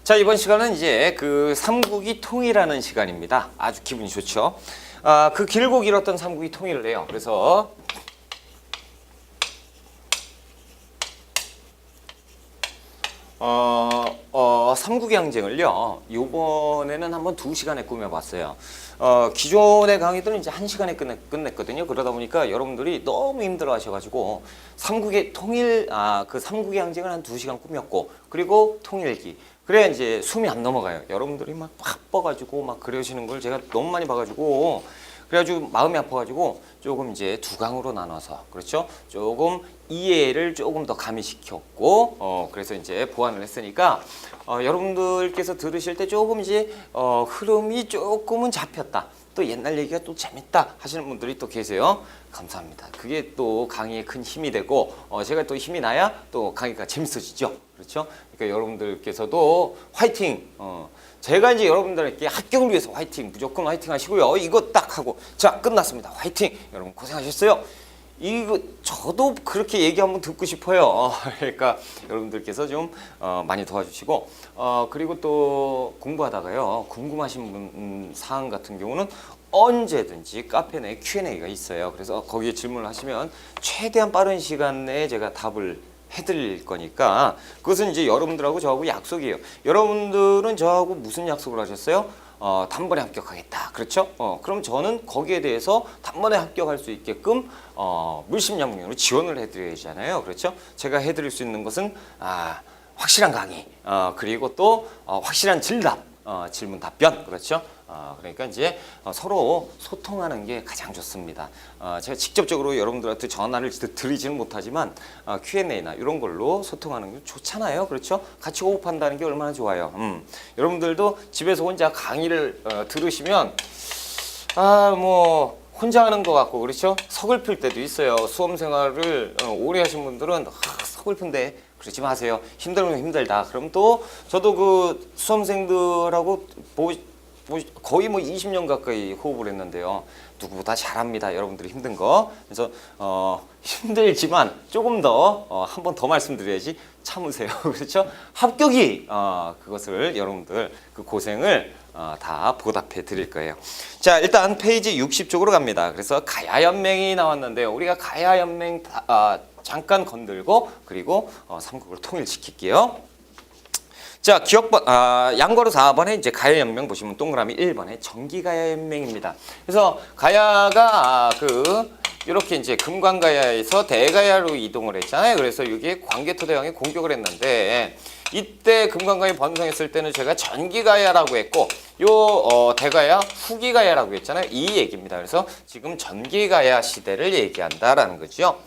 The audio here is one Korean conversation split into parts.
자, 이번 시간은 이제 그 삼국이 통일하는 시간입니다. 아주 기분이 좋죠. 그 길고 길었던 삼국이 통일을 해요. 그래서 삼국의 항쟁을요, 요번에는 한번 2시간에 꾸며봤어요. 기존의 강의들은 이제 1시간에 끝냈거든요. 그러다 보니까 여러분들이 너무 힘들어 하셔가지고, 삼국의 통일, 그 삼국의 항쟁을 한 2시간 꾸몄고, 그리고 통일기. 그래야 이제 숨이 안 넘어가요. 여러분들이 막 바빠가지고 막 그러시는 걸 제가 너무 많이 봐가지고, 그래가지고 마음이 아파가지고 조금 이제 2강으로 나눠서, 그렇죠? 조금 이해를 조금 더 가미시켰고, 그래서 이제 보완을 했으니까 여러분들께서 들으실 때 조금 이제 흐름이 조금은 잡혔다, 또 옛날 얘기가 또 재밌다 하시는 분들이 또 계세요. 감사합니다. 그게 또 강의에 큰 힘이 되고, 제가 또 힘이 나야 또 강의가 재밌어지죠. 그렇죠? 그러니까 여러분들께서도 화이팅! 제가 이제 여러분들에게 합격을 위해서 화이팅! 무조건 화이팅 하시고요. 이거 딱 하고, 자, 끝났습니다. 화이팅! 여러분 고생하셨어요. 이거 저도 그렇게 얘기 한번 듣고 싶어요. 그러니까 여러분들께서 좀 많이 도와주시고, 그리고 또 공부하다가요, 궁금하신 사항 같은 경우는 언제든지 카페 내에 Q&A가 있어요. 그래서 거기에 질문을 하시면 최대한 빠른 시간 내에 제가 답을 해드릴 거니까, 그것은 이제 여러분들하고 저하고 약속이에요. 여러분들은 저하고 무슨 약속을 하셨어요? 단번에 합격하겠다. 그렇죠? 그럼 저는 거기에 대해서 단번에 합격할 수 있게끔 물심양면으로 지원을 해드려야 하잖아요. 그렇죠? 제가 해드릴 수 있는 것은 확실한 강의, 그리고 또 확실한 질문 답변. 그렇죠? 그러니까 이제 서로 소통하는 게 가장 좋습니다. 제가 직접적으로 여러분들한테 전화를 드리지는 못하지만 Q&A나 이런 걸로 소통하는 게 좋잖아요. 그렇죠? 같이 호흡한다는 게 얼마나 좋아요. 여러분들도 집에서 혼자 강의를 들으시면 뭐 혼자 하는 것 같고, 그렇죠? 서글플 때도 있어요. 수험 생활을 오래 하신 분들은 서글픈데 그러지 마세요. 힘들면 힘들다. 그럼 또 저도 그 수험생들하고 거의 뭐 20년 가까이 호흡을 했는데요. 누구보다 잘합니다. 여러분들이 힘든 거. 그래서 힘들지만 조금 더 한 번 더 말씀드려야지, 참으세요. 그렇죠? 합격이 그것을 여러분들 그 고생을 다 보답해 드릴 거예요. 자, 일단 페이지 60쪽으로 갑니다. 그래서 가야연맹이 나왔는데요. 우리가 가야연맹 잠깐 건들고, 그리고 삼국을 통일시킬게요. 자, 기억번, 양거로 4번에 이제 가야연맹 보시면 동그라미 1번에 정기가야연맹입니다. 그래서 가야가 이렇게 이제 금관가야에서 대가야로 이동을 했잖아요. 그래서 여기에 광개토대왕이 공격을 했는데, 이때 금관가야 번성했을 때는 제가 전기가야라고 했고, 대가야 후기가야라고 했잖아요. 이 얘기입니다. 그래서 지금 전기가야 시대를 얘기한다라는 거죠.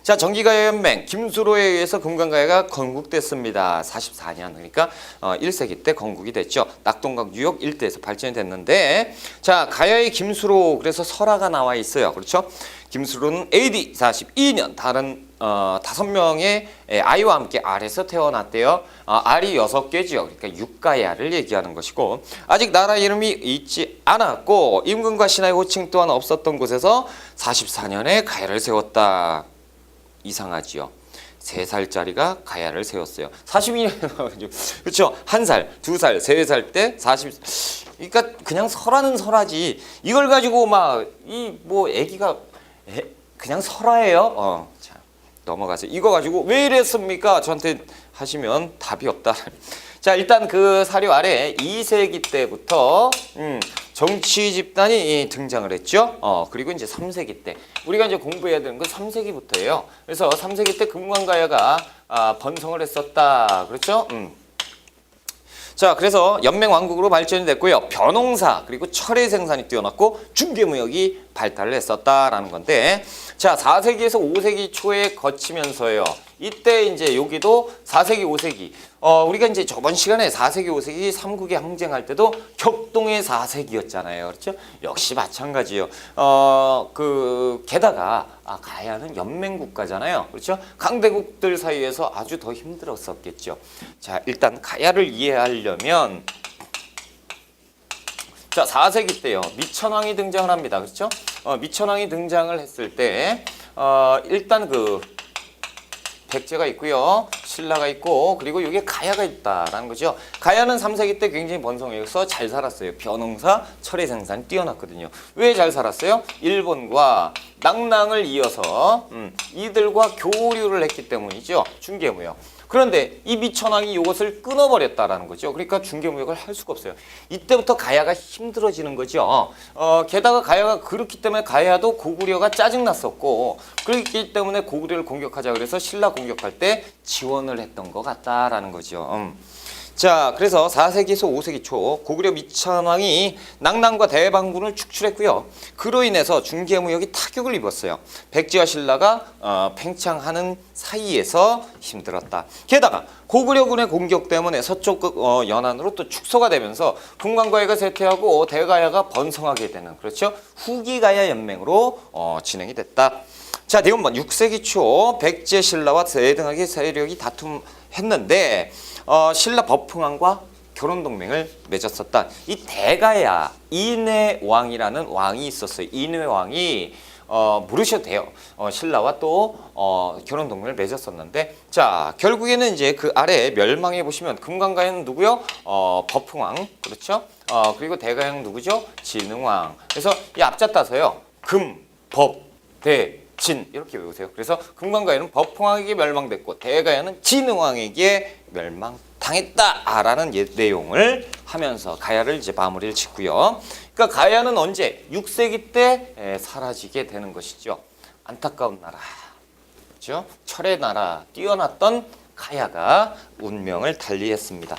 자, 정기가야연맹 김수로에 의해서 금관가야가 건국됐습니다. 44년, 그러니까 1세기 때 건국이 됐죠. 낙동강 뉴욕 일대에서 발전이 됐는데, 자, 가야의 김수로, 그래서 설화가 나와 있어요. 그렇죠? 김수로는 AD 42년 다른 5명의 아이와 함께 알에서 태어났대요. 알이 6개지요. 그러니까 육가야를 얘기하는 것이고, 아직 나라 이름이 있지 않았고 임금과 신하의 호칭 또한 없었던 곳에서 44년에 가야를 세웠다. 이상하지요. 3살짜리가 가야를 세웠어요. 42년, 그렇죠? 1살, 2살, 3살 때 40, 그러니까 그냥 설화는 설화지. 이걸 가지고 막 뭐 애기가 그냥 설화예요. 자, 넘어가세요. 이거 가지고 왜 이랬습니까? 저한테 하시면 답이 없다. 자, 일단 그 사료 아래 2세기 때부터 정치 집단이 등장을 했죠. 그리고 이제 3세기 때 우리가 이제 공부해야 되는 건 3세기부터예요. 그래서 3세기 때 금관가야가 번성을 했었다. 그렇죠? 자, 그래서 연맹왕국으로 발전이 됐고요. 벼농사 그리고 철의 생산이 뛰어났고 중개무역이 발달을 했었다라는 건데, 자, 4세기에서 5세기 초에 거치면서요. 이때 이제 여기도 4세기, 5세기. 우리가 이제 저번 시간에 4세기, 5세기 삼국의 항쟁할 때도 격동의 4세기였잖아요. 그렇죠? 역시 마찬가지예요. 게다가 가야는 연맹국가잖아요. 그렇죠? 강대국들 사이에서 아주 더 힘들었었겠죠. 자, 일단 가야를 이해하려면, 자, 4세기 때요. 미천왕이 등장을 합니다. 그렇죠? 미천왕이 등장을 했을 때 일단 백제가 있고요. 신라가 있고 그리고 여기에 가야가 있다라는 거죠. 가야는 3세기 때 굉장히 번성해서 잘 살았어요. 벼농사, 철의 생산 뛰어났거든요. 왜 잘 살았어요? 일본과 낭랑을 이어서 이들과 교류를 했기 때문이죠. 중개무역. 그런데 이 미천왕이 이것을 끊어버렸다라는 거죠. 그러니까 중개무역을 할 수가 없어요. 이때부터 가야가 힘들어지는 거죠. 게다가 가야가 그렇기 때문에 가야도 고구려가 짜증났었고 그렇기 때문에 고구려를 공격하자 그래서 신라 공격할 때 지원을 했던 것 같다라는 거죠. 자, 그래서 4세기에서 5세기 초 고구려 미천왕이 낭랑과 대방군을 축출했고요. 그로 인해서 중개무역이 타격을 입었어요. 백제와 신라가 팽창하는 사이에서 힘들었다. 게다가 고구려군의 공격 때문에 서쪽 연안으로 또 축소가 되면서 금관가야가 쇠퇴하고 대가야가 번성하게 되는 그렇죠. 후기가야 연맹으로 진행이 됐다. 자, 내용만 6세기 초 백제 신라와 대등하게 세력이 다툼했는데 신라 법흥왕과 결혼 동맹을 맺었었다. 이 대가야 인해왕이라는 왕이 있었어요. 인해왕이 모르셔도 돼요. 신라와 또 결혼 동맹을 맺었었는데 자 결국에는 이제 그 아래 멸망해 보시면 금관가야는 누구요? 법흥왕 그렇죠? 그리고 대가야는 누구죠? 진흥왕. 그래서 이 앞자 따서요. 금, 법, 대, 진 이렇게 외우세요. 그래서 금관가야는 법흥왕에게 멸망됐고 대가야는 진흥왕에게 멸망당했다라는 내용을 하면서 가야를 이제 마무리를 짓고요. 그러니까 가야는 언제 6세기 때 사라지게 되는 것이죠. 안타까운 나라, 그렇죠? 철의 나라 뛰어났던 가야가 운명을 달리했습니다.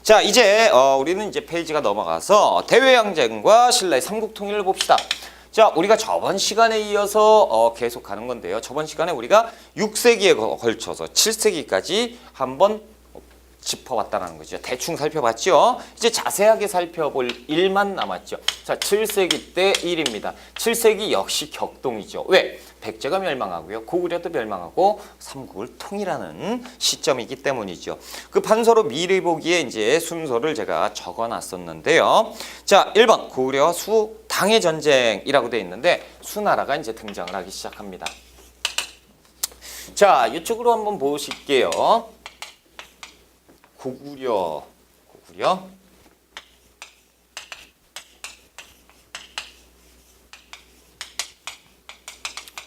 자 이제 우리는 이제 페이지가 넘어가서 대외양쟁과 신라의 삼국통일을 봅시다. 자, 우리가 저번 시간에 이어서 계속 가는 건데요. 저번 시간에 우리가 6세기에 걸쳐서 7세기까지 한번 짚어봤다는 거죠. 대충 살펴봤죠. 이제 자세하게 살펴볼 일만 남았죠. 자, 7세기 때 일입니다. 7세기 역시 격동이죠. 왜? 백제가 멸망하고요. 고구려도 멸망하고 삼국을 통일하는 시점이기 때문이죠. 그 판서로 미리 보기에 이제 순서를 제가 적어놨었는데요. 자, 1번 고구려와 수 당의 전쟁이라고 되어 있는데 수나라가 이제 등장을 하기 시작합니다. 자, 이쪽으로 한번 보실게요. 고구려.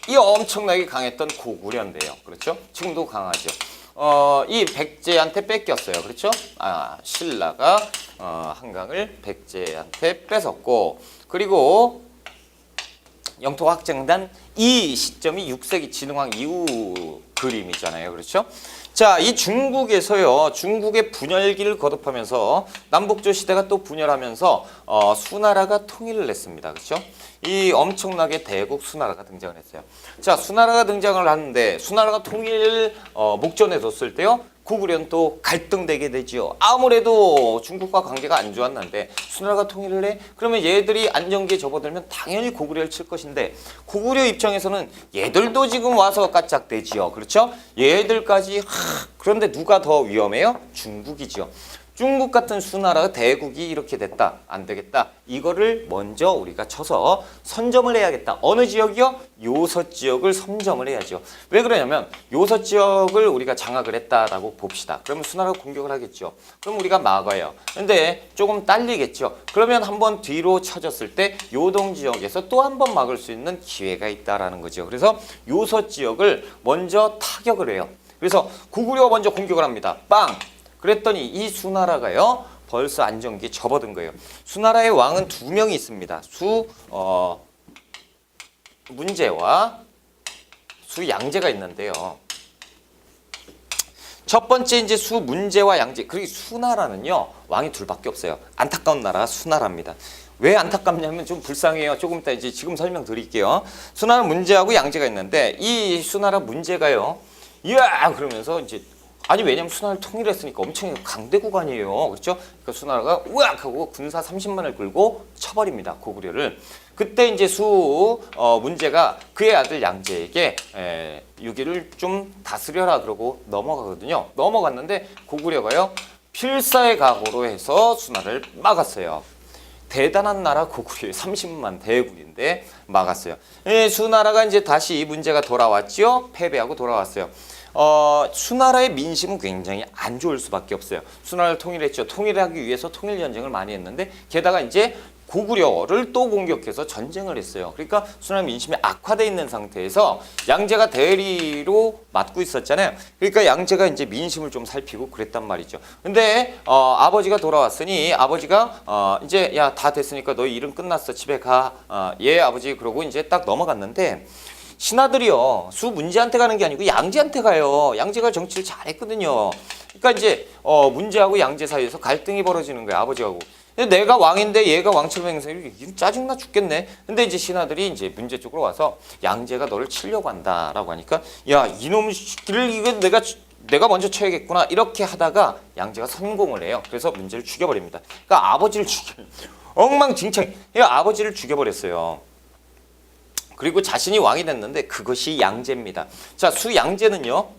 이 엄청나게 강했던 고구려인데요. 그렇죠? 지금도 강하죠. 이 백제한테 뺏겼어요. 그렇죠? 신라가 한강을 백제한테 뺏었고 그리고 영토 확장된 이 시점이 6세기 진흥왕 이후 그림이잖아요. 그렇죠? 자, 이 중국에서요. 중국의 분열기를 거듭하면서 남북조 시대가 또 분열하면서 수나라가 통일을 했습니다. 그렇죠? 이 엄청나게 대국 수나라가 등장을 했어요. 자, 수나라가 등장을 하는데 수나라가 통일 목전에 뒀을 때요. 고구려는 또 갈등되게 되지요. 아무래도 중국과 관계가 안 좋았는데 수나라가 통일을 해? 그러면 얘들이 안정기에 접어들면 당연히 고구려를 칠 것인데 고구려 입장에서는 얘들도 지금 와서 까짝대지요. 그렇죠? 얘들까지 그런데 누가 더 위험해요? 중국이죠. 중국 같은 수나라가 대국이 이렇게 됐다. 안 되겠다. 이거를 먼저 우리가 쳐서 선점을 해야겠다. 어느 지역이요? 요서 지역을 선점을 해야죠. 왜 그러냐면 요서 지역을 우리가 장악을 했다라고 봅시다. 그러면 수나라가 공격을 하겠죠. 그럼 우리가 막아요. 근데 조금 딸리겠죠. 그러면 한번 뒤로 쳐졌을 때 요동 지역에서 또 한 번 막을 수 있는 기회가 있다라는 거죠. 그래서 요서 지역을 먼저 타격을 해요. 그래서 고구려가 먼저 공격을 합니다. 빵! 그랬더니 이 수나라가요. 벌써 안정기에 접어든 거예요. 수나라의 왕은 2명이 있습니다. 문제와 수양제가 있는데요. 첫 번째 이제 수문제와 양제. 그리고 수나라는요. 왕이 둘밖에 없어요. 안타까운 나라가 수나라입니다. 왜 안타깝냐면 좀 불쌍해요. 조금 이따 이제 지금 설명드릴게요. 수나라 문제하고 양제가 있는데 이 수나라 문제가요. 이야 그러면서 이제 아니 왜냐면 수나라를 통일했으니까 엄청 강대국아니에요. 그렇죠? 그러니까 수나라가 우악 하고 군사 30만을 끌고 쳐버립니다. 고구려를. 그때 이제 문제가 그의 아들 양제에게 유기를 좀 다스려라 그러고 넘어가거든요. 넘어갔는데 고구려가요. 필사의 각오로 해서 수나라를 막았어요. 대단한 나라 고구려의 30만 대국인데 막았어요. 수나라가 이제 다시 이 문제가 돌아왔죠. 패배하고 돌아왔어요. 수나라의 민심은 굉장히 안 좋을 수밖에 없어요. 수나라를 통일했죠. 통일하기 위해서 통일 전쟁을 많이 했는데 게다가 이제 고구려를 또 공격해서 전쟁을 했어요. 그러니까 수나라 민심이 악화되어 있는 상태에서 양제가 대리로 맡고 있었잖아요. 그러니까 양제가 이제 민심을 좀 살피고 그랬단 말이죠. 근데 아버지가 돌아왔으니 아버지가 이제 야, 다 됐으니까 너희 일은 끝났어. 집에 가. 예, 아버지. 그러고 이제 딱 넘어갔는데 신하들이요. 수 문제한테 가는 게 아니고 양제한테 가요. 양제가 정치를 잘했거든요. 그러니까 이제 문제하고 양제 사이에서 갈등이 벌어지는 거예요. 아버지하고. 근데 내가 왕인데 얘가 왕처럼 행세해. 짜증나 죽겠네. 근데 이제 신하들이 이제 문제 쪽으로 와서 양제가 너를 치려고 한다라고 하니까 야, 이놈 새끼를 이거 내가 먼저 쳐야겠구나. 이렇게 하다가 양제가 성공을 해요. 그래서 문제를 죽여버립니다. 그러니까 아버지를 엉망진창. 아버지를 죽여버렸어요. 그리고 자신이 왕이 됐는데 그것이 양제입니다. 자, 수양제는요.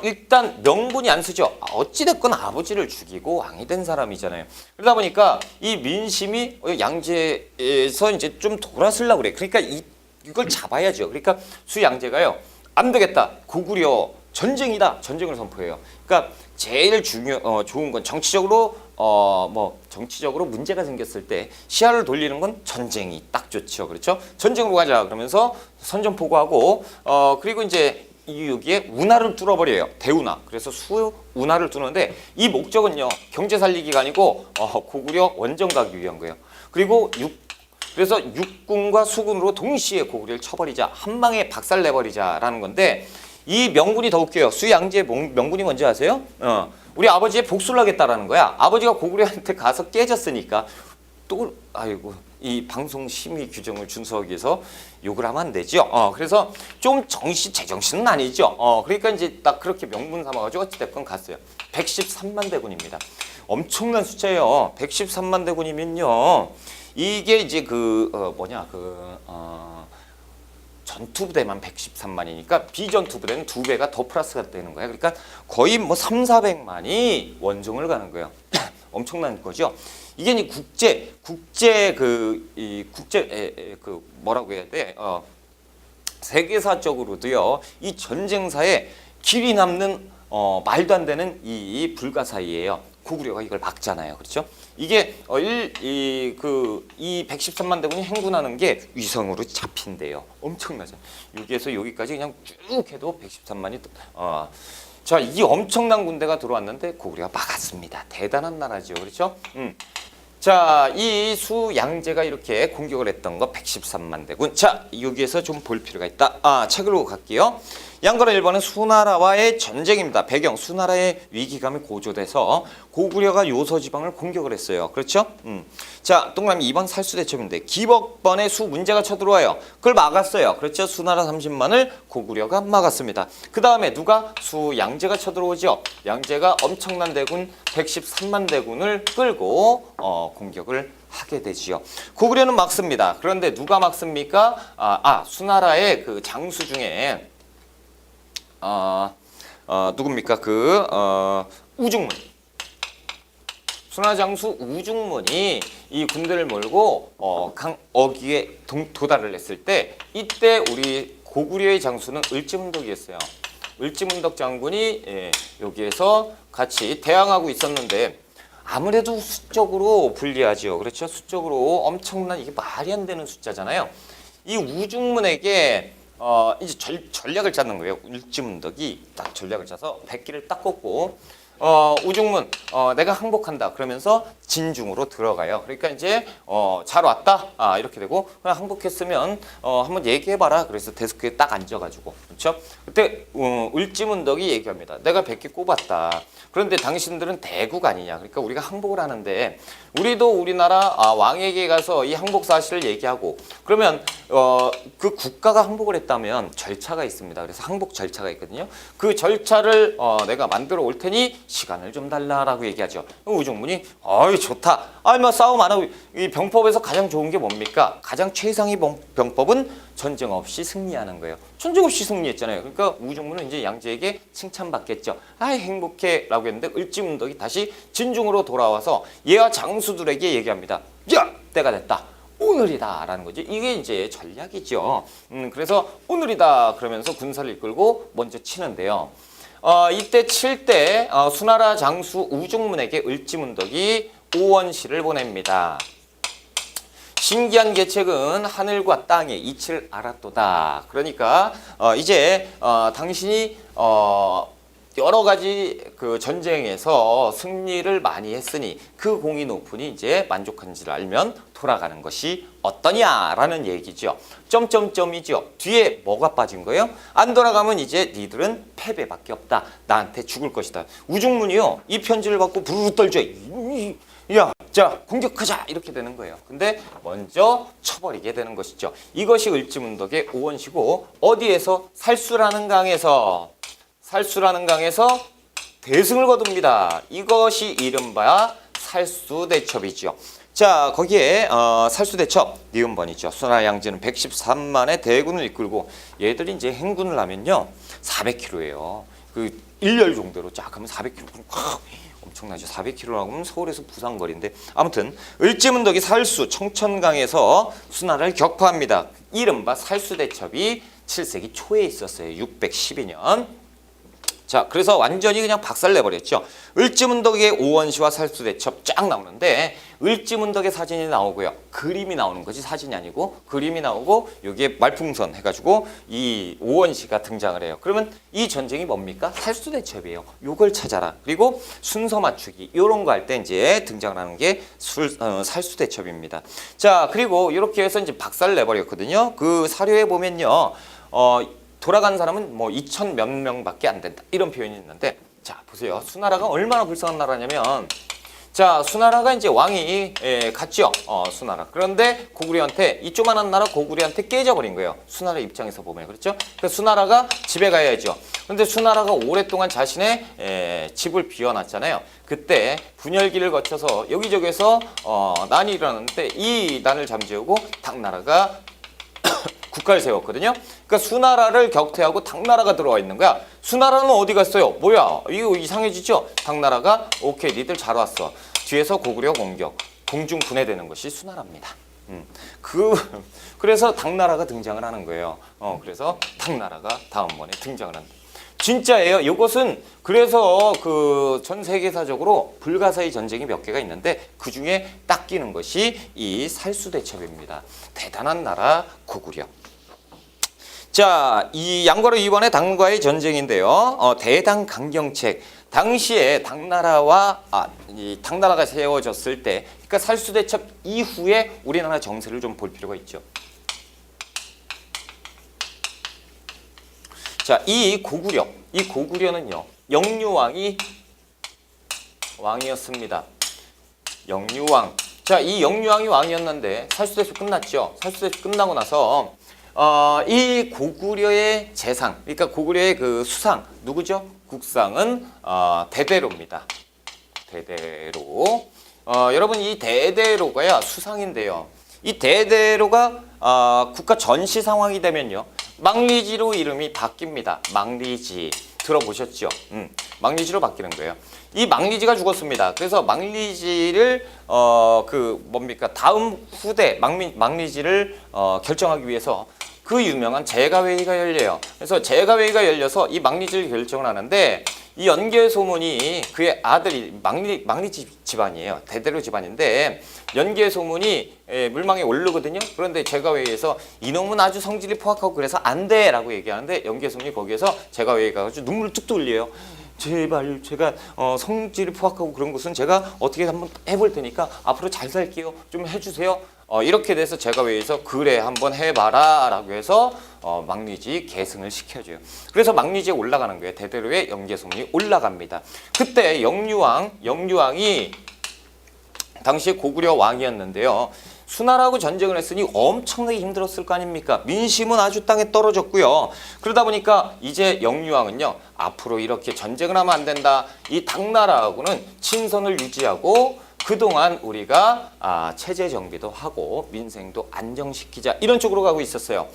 일단 명분이 안 쓰죠. 어찌됐건 아버지를 죽이고 왕이 된 사람이잖아요. 그러다 보니까 이 민심이 양제에서 이제 좀 돌아서려고 그래. 그러니까 이걸 잡아야죠. 그러니까 수양제가요. 안 되겠다. 고구려 전쟁이다. 전쟁을 선포해요. 그러니까 제일 좋은 건 정치적으로 정치적으로 문제가 생겼을 때 시야를 돌리는 건 전쟁이 딱 좋죠. 그렇죠? 전쟁으로 가자. 그러면서 선전포고하고 그리고 이제 여기에 운하를 뚫어버려요. 대운하. 그래서 수운하를 뚫는데 이 목적은요. 경제 살리기가 아니고 고구려 원정 가기 위한 거예요. 그리고 그래서 육군과 수군으로 동시에 고구려를 쳐버리자. 한 방에 박살내버리자라는 건데 이 명분이 더 웃겨요. 수양제의 명분이 뭔지 아세요? 우리 아버지의 복수를 하겠다라는 거야. 아버지가 고구려한테 가서 깨졌으니까 또 아이고 이 방송 심의 규정을 준수하기 위해서 욕을 하면 안 되죠. 그래서 좀 제정신은 아니죠. 그러니까 이제 딱 그렇게 명분 삼아가지고 어찌됐건 갔어요. 113만 대군입니다. 엄청난 숫자예요. 113만 대군이면요. 이게 이제 전투부대만 113만이니까 비전투부대는 2배가 더 플러스가 되는 거예요. 그러니까 거의 뭐 3,400만이 원정을 가는 거예요. 엄청난 거죠. 이게 이제 뭐라고 해야 돼? 세계사적으로도요. 이 전쟁사에 길이 남는 말도 안 되는 이 불가사의예요. 고구려가 이걸 막잖아요. 그렇죠? 이게 이 113만 대군이 행군하는 게 위성으로 잡힌대요. 엄청나죠. 여기에서 여기까지 그냥 쭉 해도 113만이 자, 이 엄청난 군대가 들어왔는데 고구려가 막았습니다. 대단한 나라죠. 그렇죠? 자, 이 수양제가 이렇게 공격을 했던 거 113만 대군. 자, 여기에서 좀 볼 필요가 있다. 책으로 갈게요. 양가라 1번은 수나라와의 전쟁입니다. 배경, 수나라의 위기감이 고조돼서 고구려가 요서지방을 공격을 했어요. 그렇죠? 자, 동그라미 2번 살수대첩인데 기복번에 수 문제가 쳐들어와요. 그걸 막았어요. 그렇죠? 수나라 30만을 고구려가 막았습니다. 그 다음에 누가? 수양제가 쳐들어오죠. 양제가 엄청난 대군 113만 대군을 끌고 공격을 하게 되지요. 고구려는 막습니다. 그런데 누가 막습니까? 수나라의 그 장수 중에 누굽니까? 우중문. 수나라 장수 우중문이 이 군대를 몰고 강 어귀에 도달을 했을 때 이때 우리 고구려의 장수는 을지문덕이었어요. 을지문덕 장군이 여기에서 같이 대항하고 있었는데 아무래도 수적으로 불리하지요. 그렇죠? 수적으로 엄청난 이게 말이 안 되는 숫자잖아요. 이 우중문에게 이제 전략을 짜는 거예요. 을지문덕이 딱 전략을 짜서 백기를 딱 꽂고 우중문 내가 항복한다 그러면서 진중으로 들어가요. 그러니까 이제 잘 왔다 이렇게 되고 그냥 항복했으면 한번 얘기해봐라. 그래서 데스크에 딱 앉아가지고 그렇죠. 그때 을지문덕이 얘기합니다. 내가 백기 꼽았다. 그런데 당신들은 대국 아니냐. 그러니까 우리가 항복을 하는데 우리도 우리나라 왕에게 가서 이 항복 사실을 얘기하고 그러면 그 국가가 항복을 했다면 절차가 있습니다. 그래서 항복 절차가 있거든요. 그 절차를 내가 만들어 올 테니 시간을 좀 달라라고 얘기하죠. 우중문이 어이 좋다. 뭐 싸움 안 하고 이 병법에서 가장 좋은 게 뭡니까? 가장 최상의 병법은 전쟁 없이 승리하는 거예요. 전쟁 없이 승리했잖아요. 그러니까 우중문은 이제 양제에게 칭찬받겠죠. 행복해라고 했는데 을지문덕이 다시 진중으로 돌아와서 얘와 장수들에게 얘기합니다. 야, 때가 됐다. 오늘이다라는 거죠. 이게 이제 전략이죠. 그래서 오늘이다 그러면서 군사를 이끌고 먼저 치는데요. 이때 칠 때 수나라 장수 우중문에게 을지문덕이 오원시를 보냅니다. 신기한 계책은 하늘과 땅의 이치를 알았도다. 그러니까 이제 당신이 여러 가지 그 전쟁에서 승리를 많이 했으니 그 공이 높으니 이제 만족한지를 알면 돌아가는 것이 어떠냐라는 얘기죠. 점점점이죠. 뒤에 뭐가 빠진 거예요? 안 돌아가면 이제 니들은 패배밖에 없다. 나한테 죽을 것이다. 우중문이요. 이 편지를 받고 부르르 떨죠. 야, 자, 공격하자! 이렇게 되는 거예요. 근데 먼저 쳐버리게 되는 것이죠. 이것이 을지문덕의 오원시고 어디에서? 살수라는 강에서 대승을 거둡니다. 이것이 이른바 살수대첩이죠. 자, 거기에 살수대첩 니은번이죠. 수나라 양제는 113만의 대군을 이끌고 얘들이 이제 행군을 하면요 400km예요. 그 1열 정도로 쫙 하면 400km. 엄청나죠. 400km라고 하면 서울에서 부산 거리인데 아무튼 을지문덕이 살수 청천강에서 수나라를 격파합니다. 이른바 살수대첩이 7세기 초에 있었어요. 612년. 자, 그래서 완전히 그냥 박살내버렸죠. 을지문덕의 오원시와 살수대첩 쫙 나오는데 을지문덕의 사진이 나오고요. 그림이 나오는 거지 사진이 아니고 그림이 나오고 여기에 말풍선 해가지고 이 오원시가 등장을 해요. 그러면 이 전쟁이 뭡니까? 살수대첩이에요. 요걸 찾아라. 그리고 순서 맞추기 이런 거 할 때 이제 등장을 하는 게 살수대첩입니다. 자, 그리고 이렇게 해서 이제 박살내버렸거든요. 그 사료에 보면요. 돌아간 사람은 뭐 2천 몇 명밖에 안 된다. 이런 표현이 있는데 자, 보세요. 수나라가 얼마나 불쌍한 나라냐면 자, 수나라가 이제 왕이 갔죠. 수나라. 그런데 고구려한테 이 조만한 나라 고구려한테 깨져버린 거예요. 수나라 입장에서 보면 그렇죠. 그래서 수나라가 집에 가야죠. 그런데 수나라가 오랫동안 자신의 집을 비워놨잖아요. 그때 분열기를 거쳐서 여기저기서 난이 일어났는데 이 난을 잠재우고 당나라가 국가를 세웠거든요. 그러니까 수나라를 격퇴하고 당나라가 들어와 있는 거야. 수나라는 어디 갔어요? 뭐야? 이거 이상해지죠? 당나라가 오케이 니들 잘 왔어. 뒤에서 고구려 공격. 공중 분해되는 것이 수나라입니다. 그래서 당나라가 등장을 하는 거예요. 그래서 당나라가 다음번에 등장을 한다. 진짜예요. 이것은 그래서 그 전 세계사적으로 불가사의 전쟁이 몇 개가 있는데 그 중에 딱 끼는 것이 이 살수대첩입니다. 대단한 나라 고구려. 자, 이 양과로 이번에 당과의 전쟁인데요. 대당 강경책. 당시에 당나라가 세워졌을 때, 그러니까 살수대첩 이후에 우리나라 정세를 좀 볼 필요가 있죠. 자, 이 고구려는요, 영유왕이 왕이었습니다. 영유왕. 자, 이 영유왕이 왕이었는데 살수대첩 끝났죠. 살수대첩 끝나고 나서 이 고구려의 재상, 그러니까 고구려의 그 수상 누구죠? 국상은 대대로입니다. 대대로. 여러분 이 대대로가야 수상인데요. 이 대대로가 국가 전시 상황이 되면요. 망리지로 이름이 바뀝니다. 망리지 들어보셨죠? 망리지로 바뀌는 거예요. 이 망리지가 죽었습니다. 그래서 망리지를 다음 후대 망리지를 결정하기 위해서 그 유명한 제가회의가 열려요. 그래서 제가회의가 열려서 이 망리지를 결정을 하는데 이 연개소문이 그의 아들이 망리지 집안이에요. 대대로 집안인데 연개소문이 물망에 오르거든요. 그런데 제가회의에서 이놈은 아주 성질이 포악하고 그래서 안 돼라고 얘기하는데 연개소문이 거기에서 제가회의가 가지고 눈물을 뚝뚝 흘려요. 제발 제가 성질이 포악하고 그런 것은 제가 어떻게 한번 해볼 테니까 앞으로 잘 살게요. 좀 해주세요. 이렇게 돼서 제가회의에서 그래 한번 해봐라 라고 해서 망리지 계승을 시켜줘요. 그래서 망리지에 올라가는 거예요. 대대로의 연개소문이 올라갑니다. 그때 영유왕이 당시에 고구려 왕이었는데요. 수나라하고 전쟁을 했으니 엄청나게 힘들었을 거 아닙니까? 민심은 아주 땅에 떨어졌고요. 그러다 보니까 이제 영유왕은요. 앞으로 이렇게 전쟁을 하면 안 된다. 이 당나라하고는 친선을 유지하고 그동안 우리가 체제 정비도 하고 민생도 안정시키자 이런 쪽으로 가고 있었어요.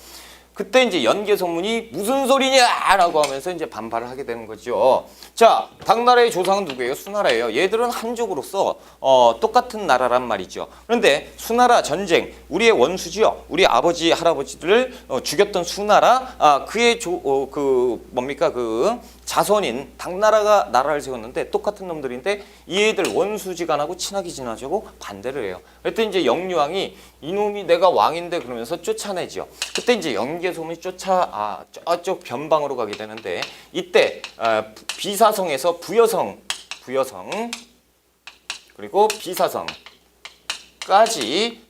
그때 이제 연개소문이 무슨 소리냐라고 하면서 이제 반발을 하게 되는 거죠. 자, 당나라의 조상은 누구예요? 수나라예요. 얘들은 한족으로서 똑같은 나라란 말이죠. 그런데 수나라 전쟁, 우리의 원수지요. 우리 아버지 할아버지들을 죽였던 수나라, 그의 그 자손인 당나라가 나라를 세웠는데 똑같은 놈들인데 얘들 원수지간하고 친하게 지내자고 반대를 해요. 그때 이제 영유왕이 이놈이 내가 왕인데 그러면서 쫓아내죠. 그때 이제 연개소문이 저쪽 변방으로 가게 되는데 이때 비사성에서 부여성 그리고 비사성까지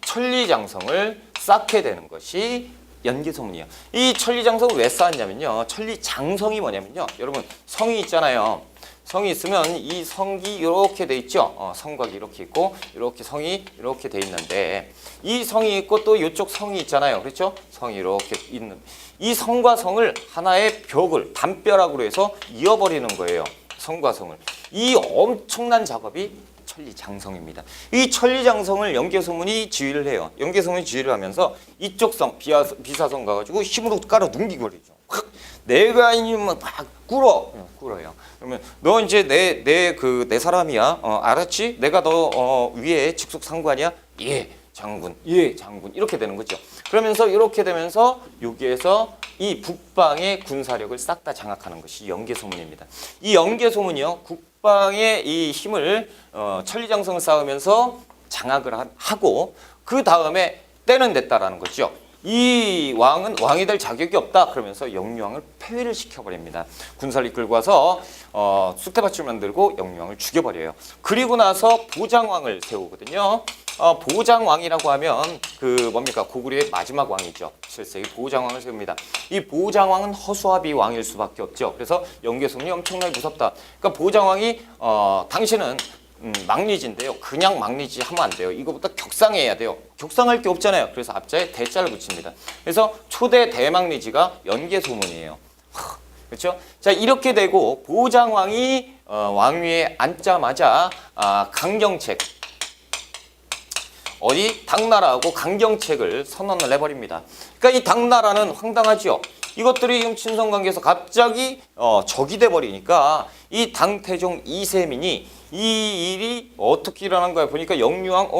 천리장성을 쌓게 되는 것이 연개소문이에요. 이 천리장성을 왜 쌓았냐면요. 천리장성이 뭐냐면요. 여러분 성이 있잖아요. 성이 있으면 이 성이 이렇게 돼 있죠. 성곽이 이렇게 있고 이렇게 성이 이렇게 돼 있는데 이 성이 있고 또 이쪽 성이 있잖아요. 그렇죠? 성이 이렇게 있는 이 성과 성을 하나의 벽을 담벼락으로 해서 이어버리는 거예요. 성과 성을. 이 엄청난 작업이 천리장성입니다. 이 천리장성을 연개소문이 지휘를 해요. 연개소문이 지휘를 하면서 이쪽 성 비사성 가가지고 힘으로 깔아 뭉기고 버리죠. 내가 아니면 막 꿇어요. 그러면 너 이제 내 사람이야. 알았지? 내가 너 위에 직속 상관이야. 예, 장군. 예, 장군. 이렇게 되는 거죠. 그러면서 이렇게 되면서 여기에서 이 북방의 군사력을 싹 다 장악하는 것이 연개소문입니다. 이 연개소문이요. 북방의 이 힘을 천리장성을 쌓으면서 장악을 하고 그 다음에 때는 됐다라는 거죠. 이 왕은 왕이 될 자격이 없다 그러면서 영유왕을 폐위를 시켜버립니다. 군사를 이끌고 와서 쑥대밭을 만들고 영유왕을 죽여버려요. 그리고 나서 보장왕을 세우거든요. 보장왕이라고 하면 그 뭡니까 고구려의 마지막 왕이죠. 7세기 보장왕을 세웁니다. 이 보장왕은 허수아비 왕일 수밖에 없죠. 그래서 연개소문이 엄청나게 무섭다. 그러니까 보장왕이 당신은 막리지인데요. 그냥 막리지 하면 안 돼요. 이거보다 격상해야 돼요. 격상할 게 없잖아요. 그래서 앞자에 대자를 붙입니다. 그래서 초대 대막리지가 연개소문이에요. 그렇죠? 자, 이렇게 되고 보장왕이 왕위에 앉자마자 강경책 당나라하고 강경책을 선언을 해버립니다. 그러니까 이 당나라는 황당하죠. 이것들이 지금 친선관계에서 갑자기 적이 돼버리니까 이 당태종 이세민이 이 일이 어떻게 일어난 거야 보니까 영유왕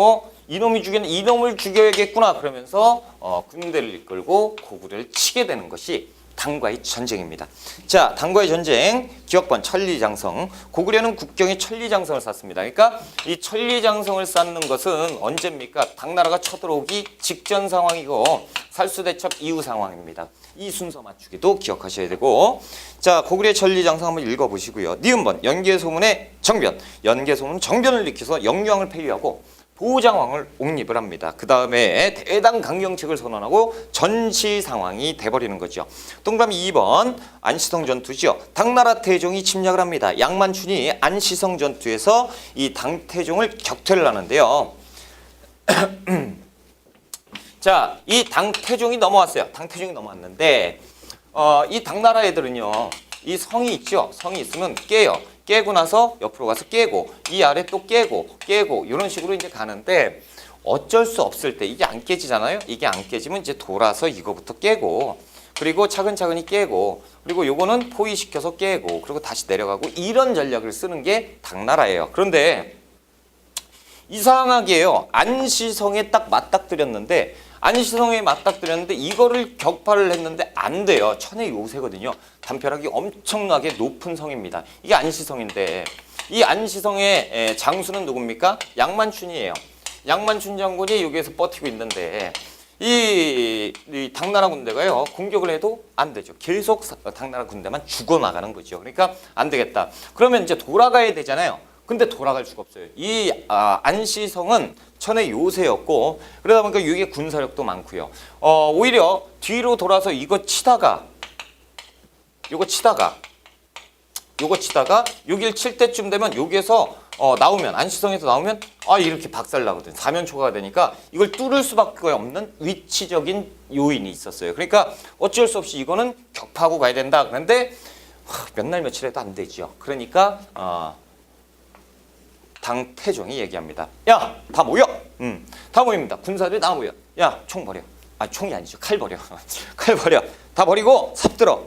이놈을 죽여야겠구나 그러면서 군대를 이끌고 고구려를 치게 되는 것이 당과의 전쟁입니다. 자, 당과의 전쟁 기억번 천리장성. 고구려는 국경에 천리장성을 쌓습니다. 그러니까 이 천리장성을 쌓는 것은 언제입니까? 당나라가 쳐들어오기 직전 상황이고 살수대첩 이후 상황입니다. 이 순서 맞추기도 기억하셔야 되고, 자, 고구려의 천리장성 한번 읽어보시고요. 니은번 연개소문의 정변. 연개소문은 정변을 일으켜서 영유왕을 폐위하고 보장왕을 옹립을 합니다. 그 다음에 대당 강경책을 선언하고 전시 상황이 돼버리는 거죠. 동그라미 2번 안시성 전투죠. 당나라 태종이 침략을 합니다. 양만춘이 안시성 전투에서 이 당태종을 격퇴를 하는데요. 자, 이 당태종이 넘어왔어요. 당태종이 넘어왔는데 이 당나라 애들은요. 이 성이 있죠. 성이 있으면 깨요. 깨고 나서 옆으로 가서 깨고 이 아래 또 깨고 이런 식으로 이제 가는데 어쩔 수 없을 때 이게 안 깨지잖아요. 이게 안 깨지면 이제 돌아서 이거부터 깨고 그리고 차근차근히 깨고 그리고 요거는 포위시켜서 깨고 그리고 다시 내려가고 이런 전략을 쓰는 게 당나라예요. 그런데 이상하게요. 안시성에 딱 맞닥뜨렸는데 이거를 격파를 했는데 안 돼요. 천의 요새거든요. 담벼락이 엄청나게 높은 성입니다. 이게 안시성인데 이 안시성의 장수는 누굽니까? 양만춘이에요. 양만춘 장군이 여기에서 버티고 있는데 이 당나라 군대가요. 공격을 해도 안 되죠. 계속 당나라 군대만 죽어나가는 거죠. 그러니까 안 되겠다. 그러면 이제 돌아가야 되잖아요. 근데 돌아갈 수가 없어요. 이 안시성은 천의 요새였고 그러다 보니까 이게 군사력도 많고요. 오히려 뒤로 돌아서 이거 치다가 여길 칠 때쯤 되면 여기에서 나오면 안시성에서 나오면 이렇게 박살나거든. 사면초가가 되니까 이걸 뚫을 수밖에 없는 위치적인 요인이 있었어요. 그러니까 어쩔 수 없이 이거는 격파하고 가야 된다. 그런데 몇 날 며칠 해도 안 되죠. 그러니까 당태종이 얘기합니다. 야, 다 모여. 다 모입니다. 군사들이 다 모여. 야, 총 버려. 아, 총이 아니죠. 칼 버려. 칼 버려. 다 버리고 삽 들어.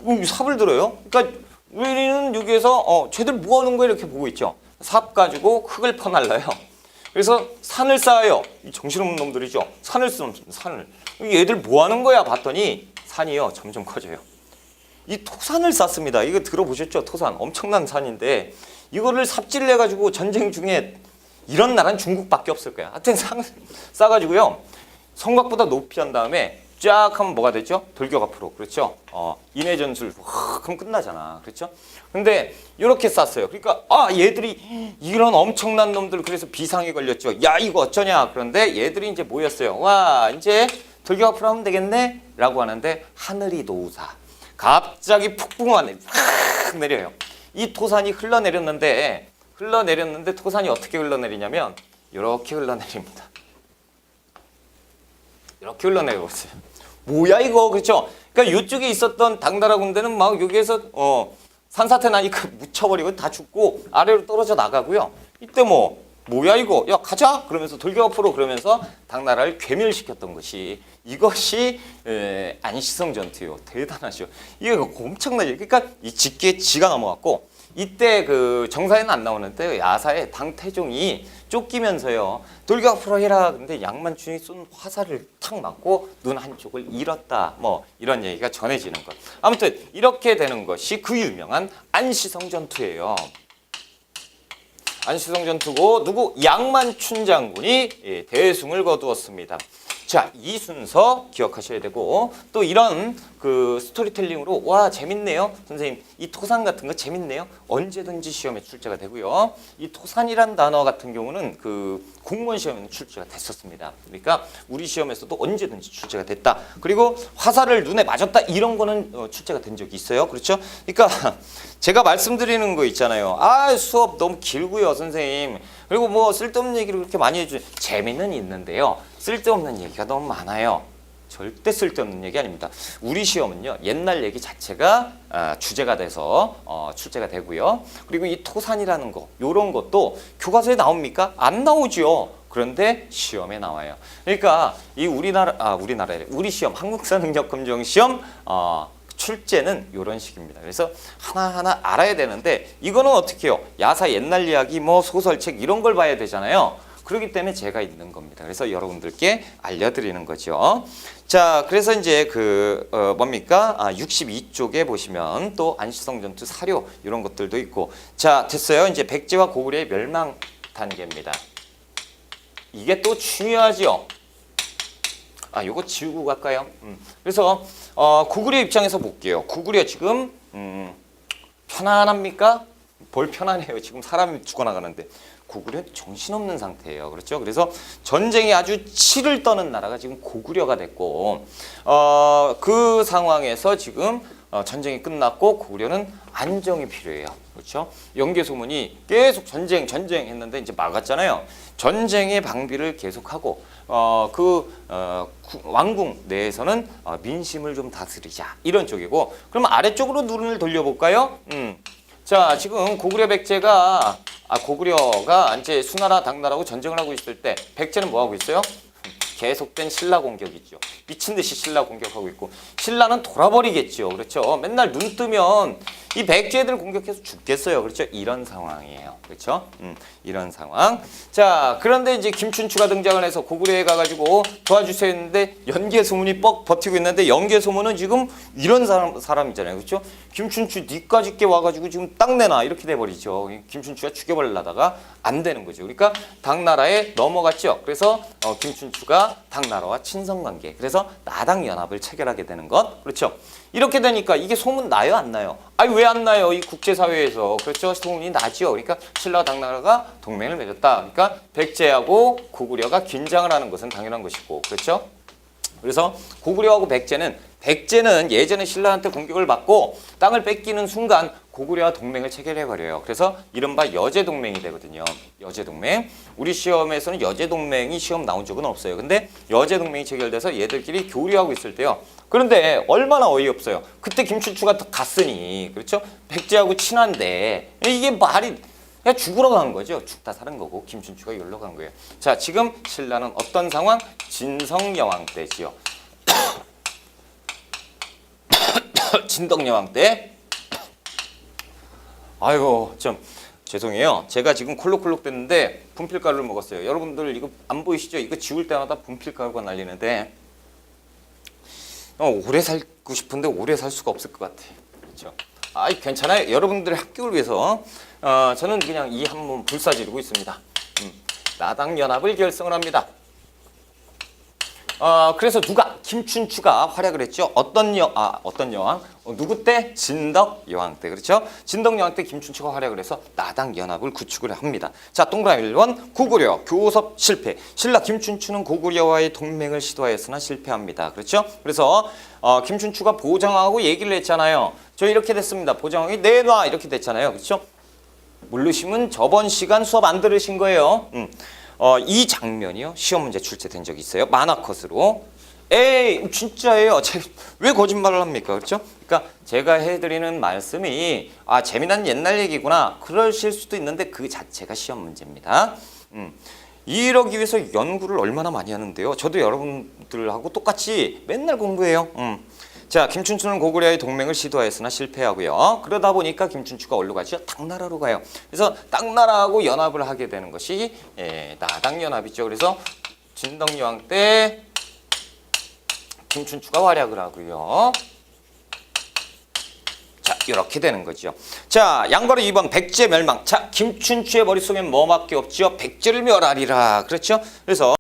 삽을 들어요. 그러니까 우리는 여기에서 쟤들 뭐 하는 거야 이렇게 보고 있죠. 삽 가지고 흙을 퍼날라요. 그래서 산을 쌓아요. 이 정신없는 놈들이죠. 산을 쌓습니다. 산을. 얘들 뭐 하는 거야 봤더니 산이요 점점 커져요. 이 토산을 쌓습니다. 이거 들어보셨죠? 토산. 엄청난 산인데 이거를 삽질을 해가지고 전쟁 중에 이런 나라는 중국밖에 없을 거야. 하여튼 산을 쌓아가지고요. 성곽보다 높이 한 다음에 쫙 하면 뭐가 되죠? 돌격 앞으로. 그렇죠? 인해 전술. 그럼 끝나잖아. 그렇죠? 근데 이렇게 쌌어요. 그러니까 얘들이 이런 엄청난 놈들 그래서 비상이 걸렸죠. 야 이거 어쩌냐. 그런데 얘들이 이제 모였어요. 와 이제 돌격 앞으로 하면 되겠네? 라고 하는데 하늘이 노우사. 갑자기 폭풍우가 확 내려요. 이 토산이 흘러내렸는데 토산이 어떻게 흘러내리냐면 이렇게 흘러내립니다. 이렇게 흘러내리고 있어요. 뭐야 이거 그렇죠? 그러니까 이쪽에 있었던 당나라 군대는 막 여기에서 산사태 나니까 묻혀버리고 다 죽고 아래로 떨어져 나가고요. 이때 뭐야 이거 야 가자 그러면서 돌격 앞으로 그러면서 당나라를 괴멸시켰던 것이 이것이 안시성 전투요. 대단하죠. 이거 엄청나죠. 그러니까 이 직계에 지가 넘어갔고 이때 그 정사에는 안 나오는데 야사에 당태종이 쫓기면서요. 돌격 앞으로 해라. 근데 양만춘이 쏜 화살을 탁 맞고 눈 한쪽을 잃었다. 뭐 이런 얘기가 전해지는 것. 아무튼 이렇게 되는 것이 그 유명한 안시성 전투예요. 안시성 전투고 누구 양만춘 장군이 대승을 거두었습니다. 자, 이 순서 기억하셔야 되고 또 이런 그 스토리텔링으로 와 재밌네요. 선생님 이 토산 같은 거 재밌네요. 언제든지 시험에 출제가 되고요. 이 토산이란 단어 같은 경우는 그 공무원 시험에는 출제가 됐었습니다. 그러니까 우리 시험에서도 언제든지 출제가 됐다. 그리고 화살을 눈에 맞았다 이런 거는 출제가 된 적이 있어요. 그렇죠? 그러니까 제가 말씀드리는 거 있잖아요. 수업 너무 길고요, 선생님. 그리고 뭐 쓸데없는 얘기를 그렇게 많이 해주세요. 재미는 있는데요. 쓸데없는 얘기가 너무 많아요. 절대 쓸데없는 얘기 아닙니다. 우리 시험은요. 옛날 얘기 자체가 주제가 돼서 출제가 되고요. 그리고 이 토산이라는 거 이런 것도 교과서에 나옵니까? 안 나오죠. 그런데 시험에 나와요. 그러니까 이 우리 시험 한국사능력검정 시험 출제는 이런 식입니다. 그래서 하나하나 알아야 되는데 이거는 어떻게 해요? 야사 옛날 이야기 뭐 소설책 이런 걸 봐야 되잖아요. 그렇기 때문에 제가 있는 겁니다. 그래서 여러분들께 알려드리는 거죠. 자, 그래서 이제 뭡니까? 62쪽에 보시면 또 안시성 전투 사료 이런 것들도 있고. 자, 됐어요. 이제 백제와 고구려의 멸망 단계입니다. 이게 또 중요하죠. 요거 지우고 갈까요? 그래서 고구려 입장에서 볼게요. 고구려 지금 편안합니까? 뭘 편안해요. 지금 사람이 죽어나가는데. 고구려는 정신없는 상태예요. 그렇죠? 그래서 전쟁이 아주 치를 떠는 나라가 지금 고구려가 됐고 그 상황에서 지금 전쟁이 끝났고 고구려는 안정이 필요해요. 그렇죠? 영계소문이 계속 전쟁 했는데 이제 막았잖아요. 전쟁의 방비를 계속하고 왕궁 내에서는 민심을 좀 다스리자 이런 쪽이고 그럼 아래쪽으로 눈을 돌려볼까요? 자, 지금 고구려 백제가 고구려가 이제 수나라 당나라하고 전쟁을 하고 있을 때 백제는 뭐 하고 있어요? 계속된 신라 공격이죠. 미친 듯이 신라 공격하고 있고 신라는 돌아버리겠죠. 그렇죠? 맨날 눈 뜨면 이 백제들 공격해서 죽겠어요. 그렇죠? 이런 상황이에요. 그렇죠? 이런 상황. 자, 그런데 이제 김춘추가 등장을 해서 고구려에 가가지고 도와주세요 했는데 연개소문이 뻑 버티고 있는데 연개소문은 지금 이런 사람이잖아요. 그렇죠? 김춘추 니까짓게 와가지고 지금 땅 내놔 이렇게 돼버리죠. 김춘추가 죽여버리려다가 안 되는 거죠. 그러니까 당나라에 넘어갔죠. 그래서 김춘추가 당나라와 친선관계. 그래서 나당 연합을 체결하게 되는 것. 그렇죠? 이렇게 되니까 이게 소문 나요, 안 나요? 왜 안 나요? 이 국제사회에서. 그렇죠? 소문이 나죠. 그러니까 신라와 당나라가 동맹을 맺었다. 그러니까 백제하고 고구려가 긴장을 하는 것은 당연한 것이고. 그렇죠? 그래서 고구려하고 백제는 예전에 신라한테 공격을 받고 땅을 뺏기는 순간 고구려와 동맹을 체결해버려요. 그래서 이른바 여제동맹이 되거든요. 여제동맹. 우리 시험에서는 여제동맹이 시험 나온 적은 없어요. 근데 여제동맹이 체결돼서 얘들끼리 교류하고 있을 때요. 그런데 얼마나 어이없어요. 그때 김춘추가 갔으니 그렇죠? 백제하고 친한데 이게 말이 그냥 죽으러 간 거죠. 죽다 사는 거고 김춘추가 여기로 간 거예요. 자, 지금 신라는 어떤 상황? 진성여왕 때지요. 진덕여왕 때. 아이고 좀 죄송해요. 제가 지금 콜록콜록 됐는데 분필가루를 먹었어요. 여러분들 이거 안 보이시죠? 이거 지울 때마다 분필가루가 날리는데 오래 살고 싶은데 오래 살 수가 없을 것 같아. 그렇죠? 아이 괜찮아요. 여러분들의 합격을 위해서 저는 그냥 이 한 몸 불사지르고 있습니다. 나당 연합을 결성을 합니다. 그래서 누가 김춘추가 활약을 했죠. 어떤 여왕? 누구 때? 진덕 여왕 때. 그렇죠? 진덕 여왕 때 김춘추가 활약을 해서 나당 연합을 구축을 합니다. 자, 동그라미 1번 고구려 교섭 실패. 신라 김춘추는 고구려와의 동맹을 시도하였으나 실패합니다. 그렇죠? 그래서 김춘추가 보정하고 얘기를 했잖아요. 저 이렇게 됐습니다. 보정하기 내놔 이렇게 됐잖아요. 그렇죠? 모르시면 저번 시간 수업 안 들으신 거예요. 이 장면이요. 시험 문제 출제된 적이 있어요. 만화컷으로. 에이 진짜예요. 왜 거짓말을 합니까? 그렇죠? 그러니까 제가 해드리는 말씀이 재미난 옛날 얘기구나 그러실 수도 있는데 그 자체가 시험 문제입니다. 이러기 위해서 연구를 얼마나 많이 하는데요. 저도 여러분들하고 똑같이 맨날 공부해요. 자, 김춘추는 고구려의 동맹을 시도하였으나 실패하고요. 그러다 보니까 김춘추가 어디로 가죠? 당나라로 가요. 그래서 당나라하고 연합을 하게 되는 것이 나당연합이죠. 그래서 진덕여왕 때 김춘추가 활약을 하고요. 자, 이렇게 되는 거죠. 자, 양과로 2번 백제 멸망. 자, 김춘추의 머릿속엔 뭐밖에 없죠? 백제를 멸하리라. 그렇죠? 그래서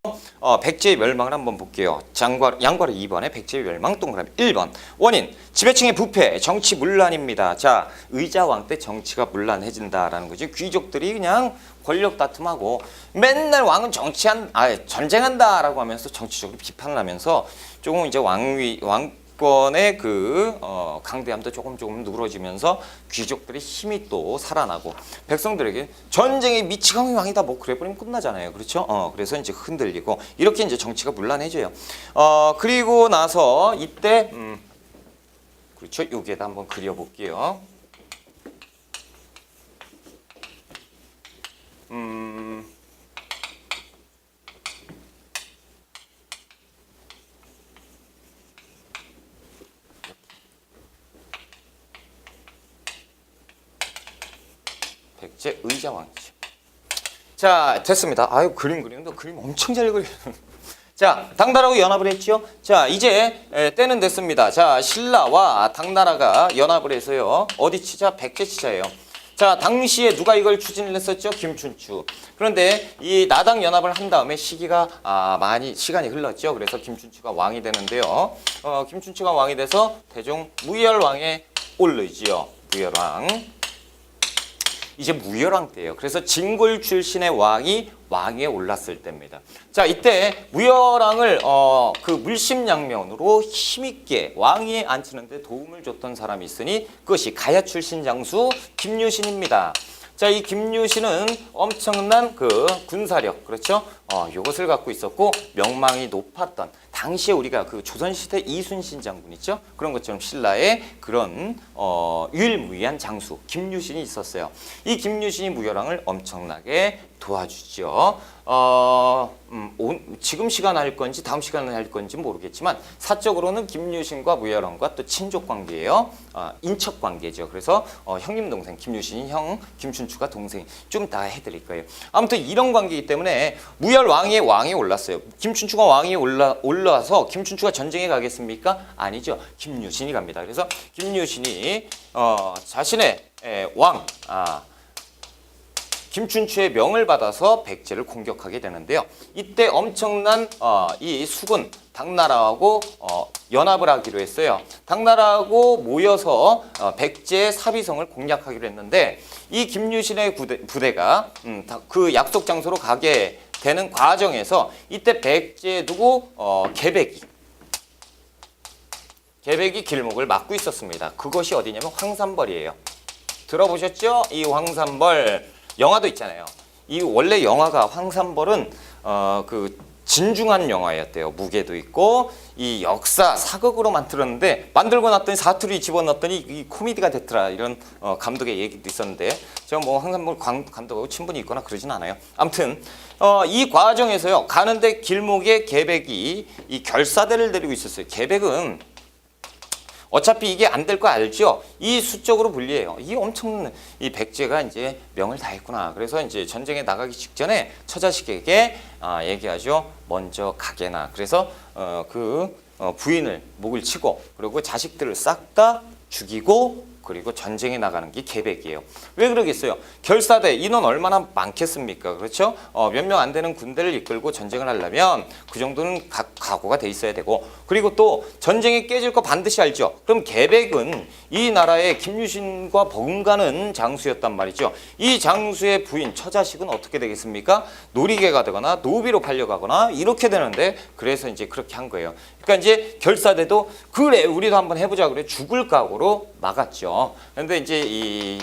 백제의 멸망을 한번 볼게요. 양과로 2번에 백제의 멸망 동그라미 1번. 원인, 지배층의 부패, 정치 문란입니다. 자, 의자왕 때 정치가 문란해진다라는 거죠. 귀족들이 그냥 권력 다툼하고 맨날 왕은 전쟁한다라고 하면서 정치적으로 비판을 하면서 조금 이제 왕권의 그 강대함도 조금 누그러지면서 귀족들의 힘이 또 살아나고 백성들에게 전쟁의 미치광이 왕이다 뭐 그래버리면 끝나잖아요. 그렇죠? 그래서 이제 흔들리고 이렇게 이제 정치가 문란해져요. 그리고 나서 이때 그렇죠? 여기에다 한번 그려볼게요. 백제 의자왕이죠. 자, 됐습니다. 아유, 그림 그리는데 그림 엄청 잘 그려요. 자, 당나라하고 연합을 했죠. 자, 이제 때는 됐습니다. 자, 신라와 당나라가 연합을 해서요. 어디 치자? 백제 치자예요. 자, 당시에 누가 이걸 추진을 했었죠? 김춘추. 그런데 이 나당 연합을 한 다음에 시기가 많이 시간이 흘렀죠. 그래서 김춘추가 왕이 되는데요. 김춘추가 왕이 돼서 대종 무열왕에 오르지요. 무열왕. 이제 무열왕 때예요. 그래서 진골 출신의 왕에 올랐을 때입니다. 자, 이때 무열왕을 그 물심양면으로 힘있게 왕위에 앉히는데 도움을 줬던 사람이 있으니 그것이 가야 출신 장수 김유신입니다. 자, 이 김유신은 엄청난 그 군사력, 그렇죠? 요것을 갖고 있었고 명망이 높았던 당시에 우리가 그 조선시대 이순신 장군 있죠? 그런 것처럼 신라의 그런 유일무이한 장수 김유신이 있었어요. 이 김유신이 무열왕을 엄청나게 도와주죠. 지금 시간 할 건지 다음 시간에 할 건지 모르겠지만 사적으로는 김유신과 무열왕과 또 친족 관계예요. 인척 관계죠. 그래서 형님 동생 김유신이 형, 김춘추가 동생. 좀 이따 해드릴 거예요. 아무튼 이런 관계이기 때문에 무열왕이 왕에 올랐어요. 김춘추가 왕에 올라서 김춘추가 전쟁에 가겠습니까? 아니죠. 김유신이 갑니다. 그래서 김유신이 자신의 왕 김춘추의 명을 받아서 백제를 공격하게 되는데요. 이때 엄청난 이 수군 당나라하고 연합을 하기로 했어요. 당나라하고 모여서 백제의 사비성을 공략하기로 했는데 이 김유신의 부대가 그 약속 장소로 가게 되는 과정에서 이때 백제의 누구 개백이 길목을 막고 있었습니다. 그것이 어디냐면 황산벌이에요. 들어보셨죠? 이 황산벌 영화도 있잖아요. 이 원래 영화가 황산벌은 그 진중한 영화였대요. 무게도 있고 이 역사 사극으로 만들었는데 만들고 났더니 사투리 집어넣었더니 이 코미디가 됐더라 이런 감독의 얘기도 있었는데 제가 뭐 항상 뭐 감독하고 친분이 있거나 그러진 않아요. 아무튼 이 과정에서요 가는데 길목에 계백이 이 결사대를 데리고 있었어요. 계백은 어차피 이게 안 될 거 알죠? 이 수적으로 불리해요. 이 엄청 이 백제가 이제 명을 다했구나. 그래서 이제 전쟁에 나가기 직전에 처자식에게 얘기하죠. 먼저 가게나. 그래서 부인을 목을 치고 그리고 자식들을 싹 다 죽이고 그리고 전쟁에 나가는 게 계백이에요. 왜 그러겠어요? 결사대 인원 얼마나 많겠습니까? 그렇죠? 몇 명 안 되는 군대를 이끌고 전쟁을 하려면 그 정도는 각오가 돼 있어야 되고 그리고 또 전쟁이 깨질 거 반드시 알죠? 그럼 계백은 이 나라의 김유신과 버금가는 장수였단 말이죠. 이 장수의 부인, 처자식은 어떻게 되겠습니까? 놀이개가 되거나 노비로 팔려가거나 이렇게 되는데 그래서 이제 그렇게 한 거예요. 그러니까 이제 결사대도 그래 우리도 한번 해보자 그래 죽을 각오로 막았죠. 그런데 이제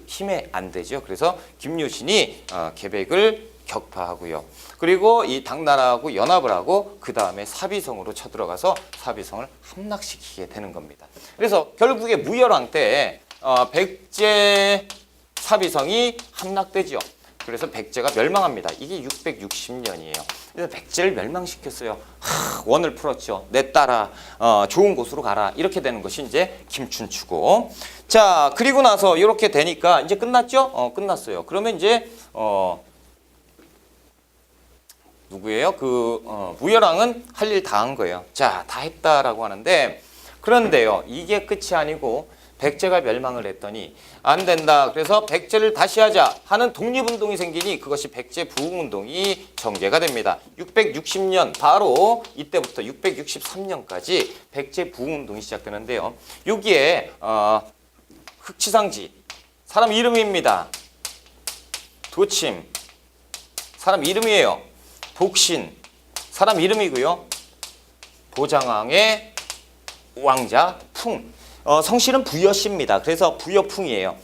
힘에 안 되죠. 그래서 김유신이 계백을 격파하고요. 그리고 이 당나라하고 연합을 하고 그 다음에 사비성으로 쳐들어가서 사비성을 함락시키게 되는 겁니다. 그래서 결국에 무열왕 때 백제 사비성이 함락되죠. 그래서 백제가 멸망합니다. 이게 660년이에요. 그래서 백제를 멸망시켰어요. 원을 풀었죠. 내 딸아, 좋은 곳으로 가라. 이렇게 되는 것이 이제 김춘추고. 자, 그리고 나서 이렇게 되니까 이제 끝났죠? 끝났어요. 그러면 이제 누구예요? 무열왕은 할 일 다 한 거예요. 자, 다 했다라고 하는데 그런데요, 이게 끝이 아니고 백제가 멸망을 했더니 안 된다. 그래서 백제를 다시 하자 하는 독립운동이 생기니 그것이 백제 부흥운동이 전개가 됩니다. 660년 바로 이때부터 663년까지 백제 부흥운동이 시작되는데요. 여기에 흑치상지 사람 이름입니다. 도침 사람 이름이에요. 복신 사람 이름이고요. 보장왕의 왕자 풍 성씨는 부여씨입니다. 그래서 부여풍이에요.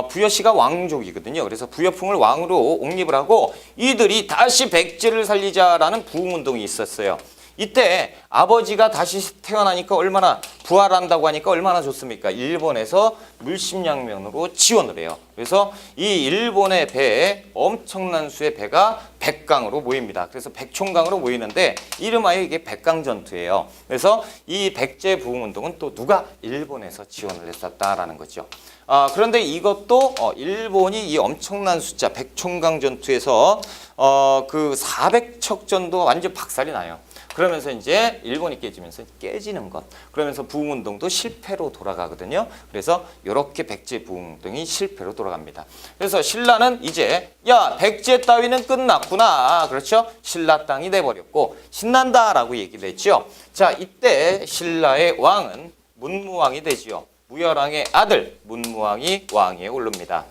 부여씨가 왕족이거든요. 그래서 부여풍을 왕으로 옹립을 하고 이들이 다시 백제를 살리자라는 부흥운동이 있었어요. 이때 아버지가 다시 태어나니까 얼마나 부활한다고 하니까 얼마나 좋습니까? 일본에서 물심양면으로 지원을 해요. 그래서 이 일본의 배에 엄청난 수의 배가 백강으로 모입니다. 그래서 백총강으로 모이는데 이름하여 이게 백강전투예요. 그래서 이 백제 부흥운동은 또 누가 일본에서 지원을 했었다라는 거죠. 그런데 이것도 일본이 이 엄청난 숫자 백총강 전투에서 그 400척전도 완전 박살이 나요. 그러면서 이제 일본이 깨지는 것. 그러면서 부흥운동도 실패로 돌아가거든요. 그래서 이렇게 백제 부흥운동이 실패로 돌아갑니다. 그래서 신라는 이제 야 백제 따위는 끝났구나. 그렇죠? 신라 땅이 돼버렸고 신난다라고 얘기를 했죠. 자 이때 신라의 왕은 문무왕이 되지요. 무열왕의 아들 문무왕이 왕위에 오릅니다.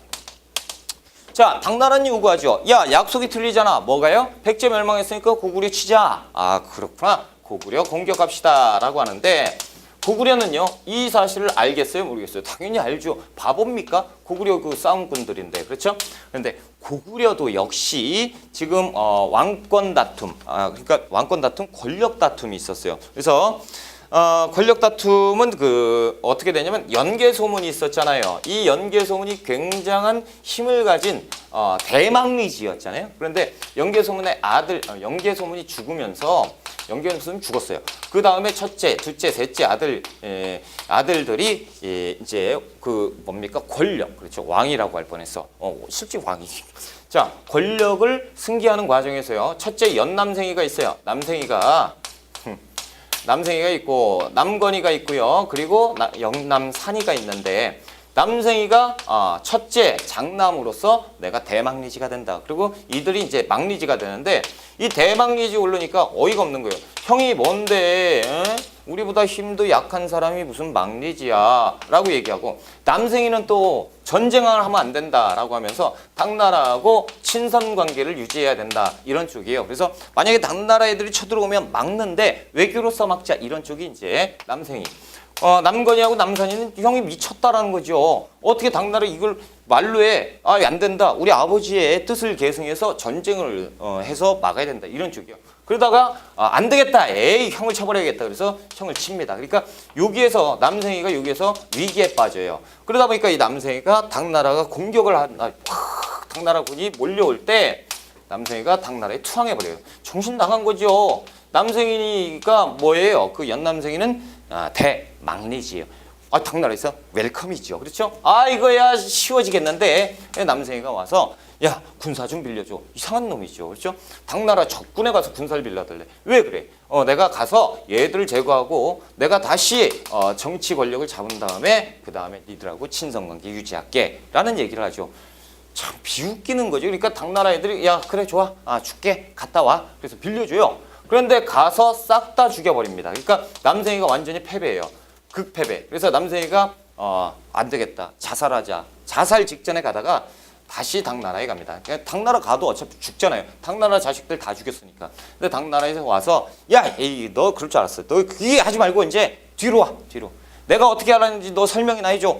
자, 당나라는 요구하죠. 야, 약속이 틀리잖아. 뭐가요? 백제 멸망했으니까 고구려 치자. 아, 그렇구나. 고구려 공격합시다. 라고 하는데 고구려는요, 이 사실을 알겠어요? 모르겠어요? 당연히 알죠. 바보입니까? 고구려 그 싸움꾼들인데. 그렇죠? 그런데 고구려도 역시 지금 왕권 다툼, 그러니까 왕권 다툼, 권력 다툼이 있었어요. 그래서 권력 다툼은 어떻게 되냐면 연개 소문이 있었잖아요. 이 연개 소문이 굉장한 힘을 가진 대망리지였잖아요. 그런데 연개 소문의 아들, 연개 소문이 죽으면서 연개 소문이 죽었어요. 그 다음에 첫째, 둘째, 셋째 아들들이 이제 뭡니까 권력, 그렇죠. 왕이라고 할 뻔했어. 실제 왕이지. 자, 권력을 승계하는 과정에서요. 첫째 연남생이가 있어요. 남생이가 있고 남건이가 있고요. 그리고 영남산이가 있는데 남생이가 첫째 장남으로서 내가 대망리지가 된다. 그리고 이들이 이제 망리지가 되는데 이 대망리지 오르니까 어이가 없는 거예요. 형이 뭔데? 우리보다 힘도 약한 사람이 무슨 망리지야 라고 얘기하고 남생이는 또 전쟁을 하면 안 된다라고 하면서 당나라하고 친선 관계를 유지해야 된다 이런 쪽이에요. 그래서 만약에 당나라 애들이 쳐들어오면 막는데 외교로서 막자 이런 쪽이 이제 남생이. 남건이하고 남산이는 형이 미쳤다라는 거죠. 어떻게 당나라 이걸 말로에 안 된다. 우리 아버지의 뜻을 계승해서 전쟁을 해서 막아야 된다. 이런 쪽이요. 그러다가 안 되겠다. 에이 형을 쳐버려야겠다. 그래서 형을 칩니다. 그러니까 여기에서 남생이가 여기에서 위기에 빠져요. 그러다 보니까 이 남생이가 당나라가 공격을 당나라군이 몰려올 때 남생이가 당나라에 투항해버려요. 정신 나간 거죠. 남생이가 뭐예요? 그 연남생이는 대망리지예요. 당나라에서 웰컴이죠. 그렇죠? 이거야 쉬워지겠는데 남생이가 와서 야 군사 좀 빌려줘. 이상한 놈이죠. 그렇죠? 당나라 적군에 가서 군사를 빌려달래. 왜 그래? 내가 가서 얘들을 제거하고 내가 다시 정치 권력을 잡은 다음에 그 다음에 니들하고 친선관계 유지할게 라는 얘기를 하죠. 참 비웃기는 거죠. 그러니까 당나라 애들이 야 그래 좋아 줄게 갔다 와. 그래서 빌려줘요. 그런데 가서 싹 다 죽여버립니다. 그러니까 남생이가 완전히 패배해요. 극패배. 그래서 남생이가 안 되겠다. 자살하자. 자살 직전에 가다가 다시 당나라에 갑니다. 그러니까 당나라 가도 어차피 죽잖아요. 당나라 자식들 다 죽였으니까. 근데 당나라에서 와서 야, 에이, 너 그럴 줄 알았어. 너 그게 하지 말고 이제 뒤로 와. 뒤로. 내가 어떻게 하라는지 너 설명이나 해줘.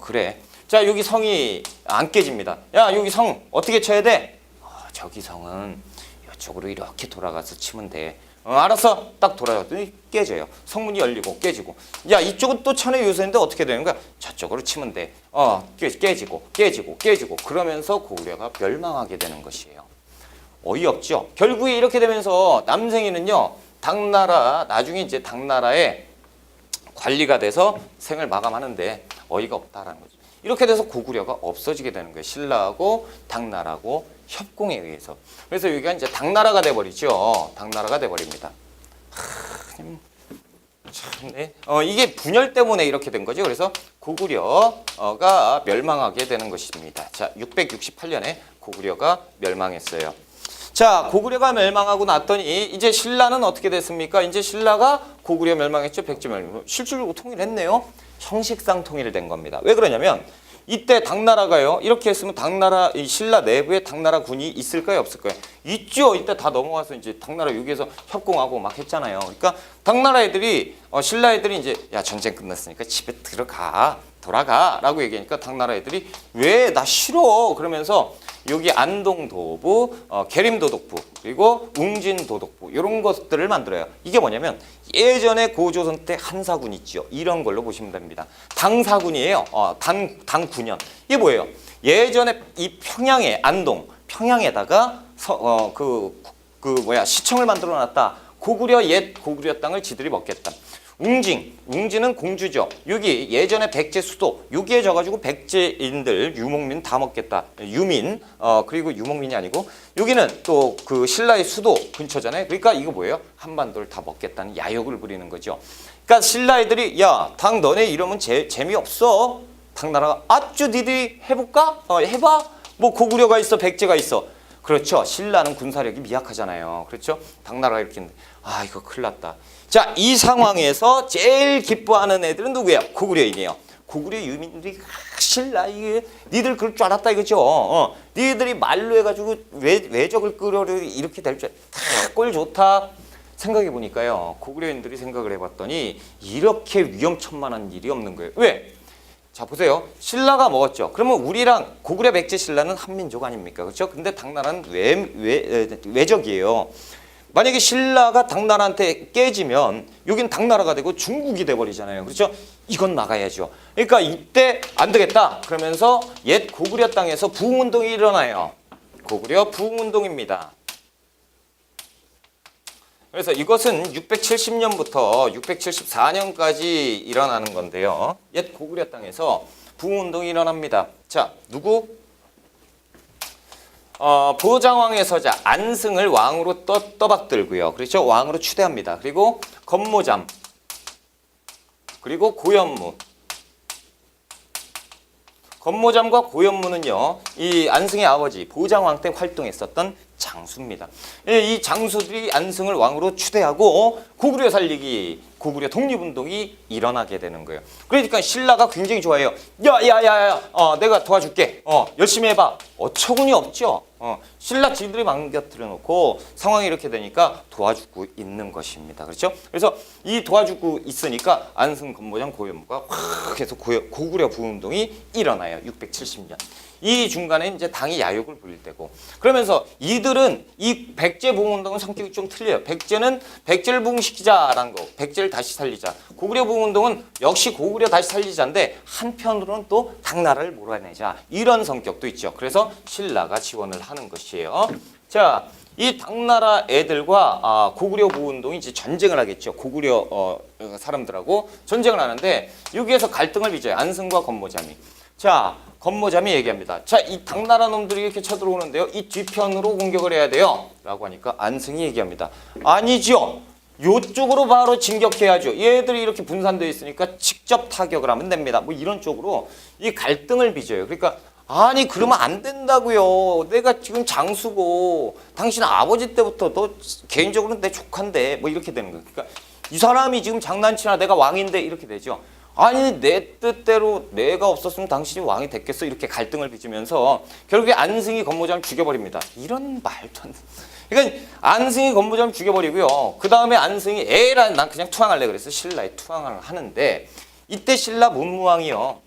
그래. 자, 여기 성이 안 깨집니다. 야, 여기 성 어떻게 쳐야 돼? 저기 성은 이쪽으로 이렇게 돌아가서 치면 돼. 알았어. 딱 돌아갔더니 깨져요. 성문이 열리고 깨지고. 야 이쪽은 또 천의 요소인데 어떻게 되는 거야? 저쪽으로 치면 돼. 깨지고. 그러면서 고구려가 멸망하게 되는 것이에요. 어이없죠? 결국에 이렇게 되면서 남생이는요. 나중에 이제 당나라의 관리가 돼서 생을 마감하는데 어이가 없다라는 거죠. 이렇게 돼서 고구려가 없어지게 되는 거예요. 신라하고 당나라하고 협공에 의해서. 그래서 여기가 이제 당나라가 돼버리죠. 당나라가 돼버립니다. 참네. 이게 분열 때문에 이렇게 된 거죠. 그래서 고구려가 멸망하게 되는 것입니다. 자, 668년에 고구려가 멸망했어요. 자, 고구려가 멸망하고 났더니 이제 신라는 어떻게 됐습니까? 이제 신라가 고구려 멸망했죠. 백제 멸망. 실질적으로 통일했네요. 형식상 통일된 겁니다. 왜 그러냐면 이때 당나라가요. 이렇게 했으면 당나라 이 신라 내부에 당나라 군이 있을까요, 없을까요? 있죠. 이때 다 넘어가서 이제 당나라 여기에서 협공하고 막 했잖아요. 그러니까 당나라 애들이 신라 애들이 이제 야 전쟁 끝났으니까 집에 돌아가라고 얘기하니까 당나라 애들이 왜 나 싫어 그러면서 여기 안동도부, 계림도독부, 그리고 웅진도독부 이런 것들을 만들어요. 이게 뭐냐면 예전에 고조선 때 한사군 있죠. 이런 걸로 보시면 됩니다. 당사군이에요. 당군현. 이게 뭐예요? 예전에 이 평양에 안동, 평양에다가 시청을 만들어 놨다. 옛 고구려 땅을 지들이 먹겠다. 웅진은 공주죠. 여기 예전에 백제 수도 여기에 져가지고 백제인들 유목민 다 먹겠다. 유민 그리고 유목민이 아니고 여기는 또 그 신라의 수도 근처잖아요. 그러니까 이거 뭐예요? 한반도를 다 먹겠다는 야욕을 부리는 거죠. 그러니까 신라 애들이 야 당 너네 이러면 재미없어. 당나라가 아쭈 니들이 해볼까? 해봐. 뭐 고구려가 있어 백제가 있어. 그렇죠. 신라는 군사력이 미약하잖아요. 그렇죠. 당나라가 이렇게 있는데 이거 큰일 났다. 자, 이 상황에서 제일 기뻐하는 애들은 누구예요? 고구려인이에요. 고구려 유민들이 신라 이게 니들 그럴 줄 알았다 이거죠. 니들이 말로 해가지고 외적을 끌어려 이렇게 될 줄 꼴 좋다. 생각해 보니까요. 고구려인들이 생각을 해봤더니 이렇게 위험천만한 일이 없는 거예요. 왜? 자 보세요. 신라가 먹었죠. 그러면 우리랑 고구려 백제 신라는 한민족 아닙니까? 그렇죠? 근데 당나라는 외적이에요. 만약에 신라가 당나라한테 깨지면 여긴 당나라가 되고 중국이 돼버리잖아요. 그렇죠? 이건 막아야죠. 그러니까 이때 안 되겠다. 그러면서 옛 고구려 땅에서 부흥운동이 일어나요. 고구려 부흥운동입니다. 그래서 이것은 670년부터 674년까지 일어나는 건데요. 옛 고구려 땅에서 부흥운동이 일어납니다. 자, 누구? 보장왕의 서자 안승을 왕으로 떠받들고요. 그렇죠? 왕으로 추대합니다. 그리고 건모잠, 그리고 고현무. 건모잠과 고현무는요, 이 안승의 아버지 보장왕 때 활동했었던 장수입니다. 이 장수들이 안승을 왕으로 추대하고 고구려 살리기 고구려 독립운동이 일어나게 되는 거예요. 그러니까 신라가 굉장히 좋아해요. 야야야야, 내가 도와줄게. 열심히 해봐. 어처구니 없죠. 신라 지들이 망가뜨려 놓고 상황이 이렇게 되니까 도와주고 있는 것입니다. 그렇죠? 그래서 이 도와주고 있으니까 안승, 건모장, 고현무가 확 해서 고구려 부운동이 일어나요. 670년. 이 중간에 이제 당이 야욕을 부릴 때고, 그러면서 이들은 이 백제 부운동은 성격이 좀 틀려요. 백제는 백제를 부흥시키자라는 거, 백제를 다시 살리자. 고구려 부운동은 역시 고구려 다시 살리자인데 한편으로는 또 당나라를 몰아내자, 이런 성격도 있죠. 그래서 신라가 지원을 하는 것이에요. 자, 이 당나라 애들과 고구려 부운동이 이제 전쟁을 하겠죠. 고구려 사람들하고 전쟁을 하는데 여기에서 갈등을 빚어요. 안승과 건모잠이. 자, 건모잠이 얘기합니다. 자, 이 당나라 놈들이 이렇게 쳐들어오는데요. 이 뒤편으로 공격을 해야 돼요. 라고 하니까 안승이 얘기합니다. 아니죠. 요쪽으로 바로 진격해야죠. 얘들이 이렇게 분산되어 있으니까 직접 타격을 하면 됩니다. 뭐 이런 쪽으로 이 갈등을 빚어요. 그러니까 아니 그러면 안 된다고요. 내가 지금 장수고 당신 아버지 때부터 너 개인적으로는 내 조카인데 뭐 이렇게 되는 거예요. 그러니까 이 사람이 지금 장난치나 내가 왕인데 이렇게 되죠. 아니 내 뜻대로 내가 없었으면 당신이 왕이 됐겠어, 이렇게 갈등을 빚으면서 결국에 안승이 건모잠을 죽여버립니다. 이런 말도 안 돼. 그러니까 안승이 건모잠을 죽여버리고요. 그 다음에 안승이 에라 난 그냥 투항할래 그래서 신라에 투항을 하는데, 이때 신라 문무왕이요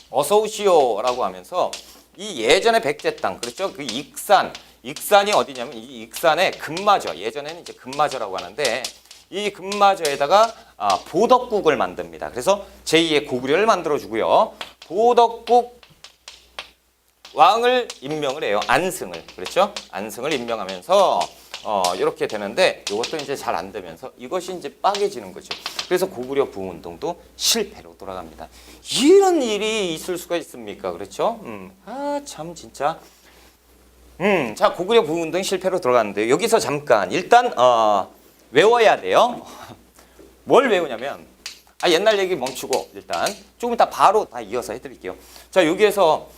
어서 오시오 라고 하면서 이 예전에 백제 땅, 그렇죠? 그 익산이 어디냐면 이 익산에 금마저, 예전에는 이제 금마저라고 하는데 이 금마저에다가 보덕국을 만듭니다. 그래서 제2의 고구려를 만들어주고요. 보덕국 왕을 임명을 해요. 안승을. 그렇죠? 안승을 임명하면서 이렇게 되는데 이것도 이제 잘 안 되면서 이것이 이제 빠개지는 거죠. 그래서 고구려 부운동도 실패로 돌아갑니다. 이런 일이 있을 수가 있습니까? 그렇죠? 참 진짜. 자, 고구려 부운동이 실패로 돌아가는데 여기서 잠깐 일단 외워야 돼요. 뭘 외우냐면 옛날 얘기 멈추고 일단 조금 이따 바로 다 이어서 해드릴게요. 자, 여기에서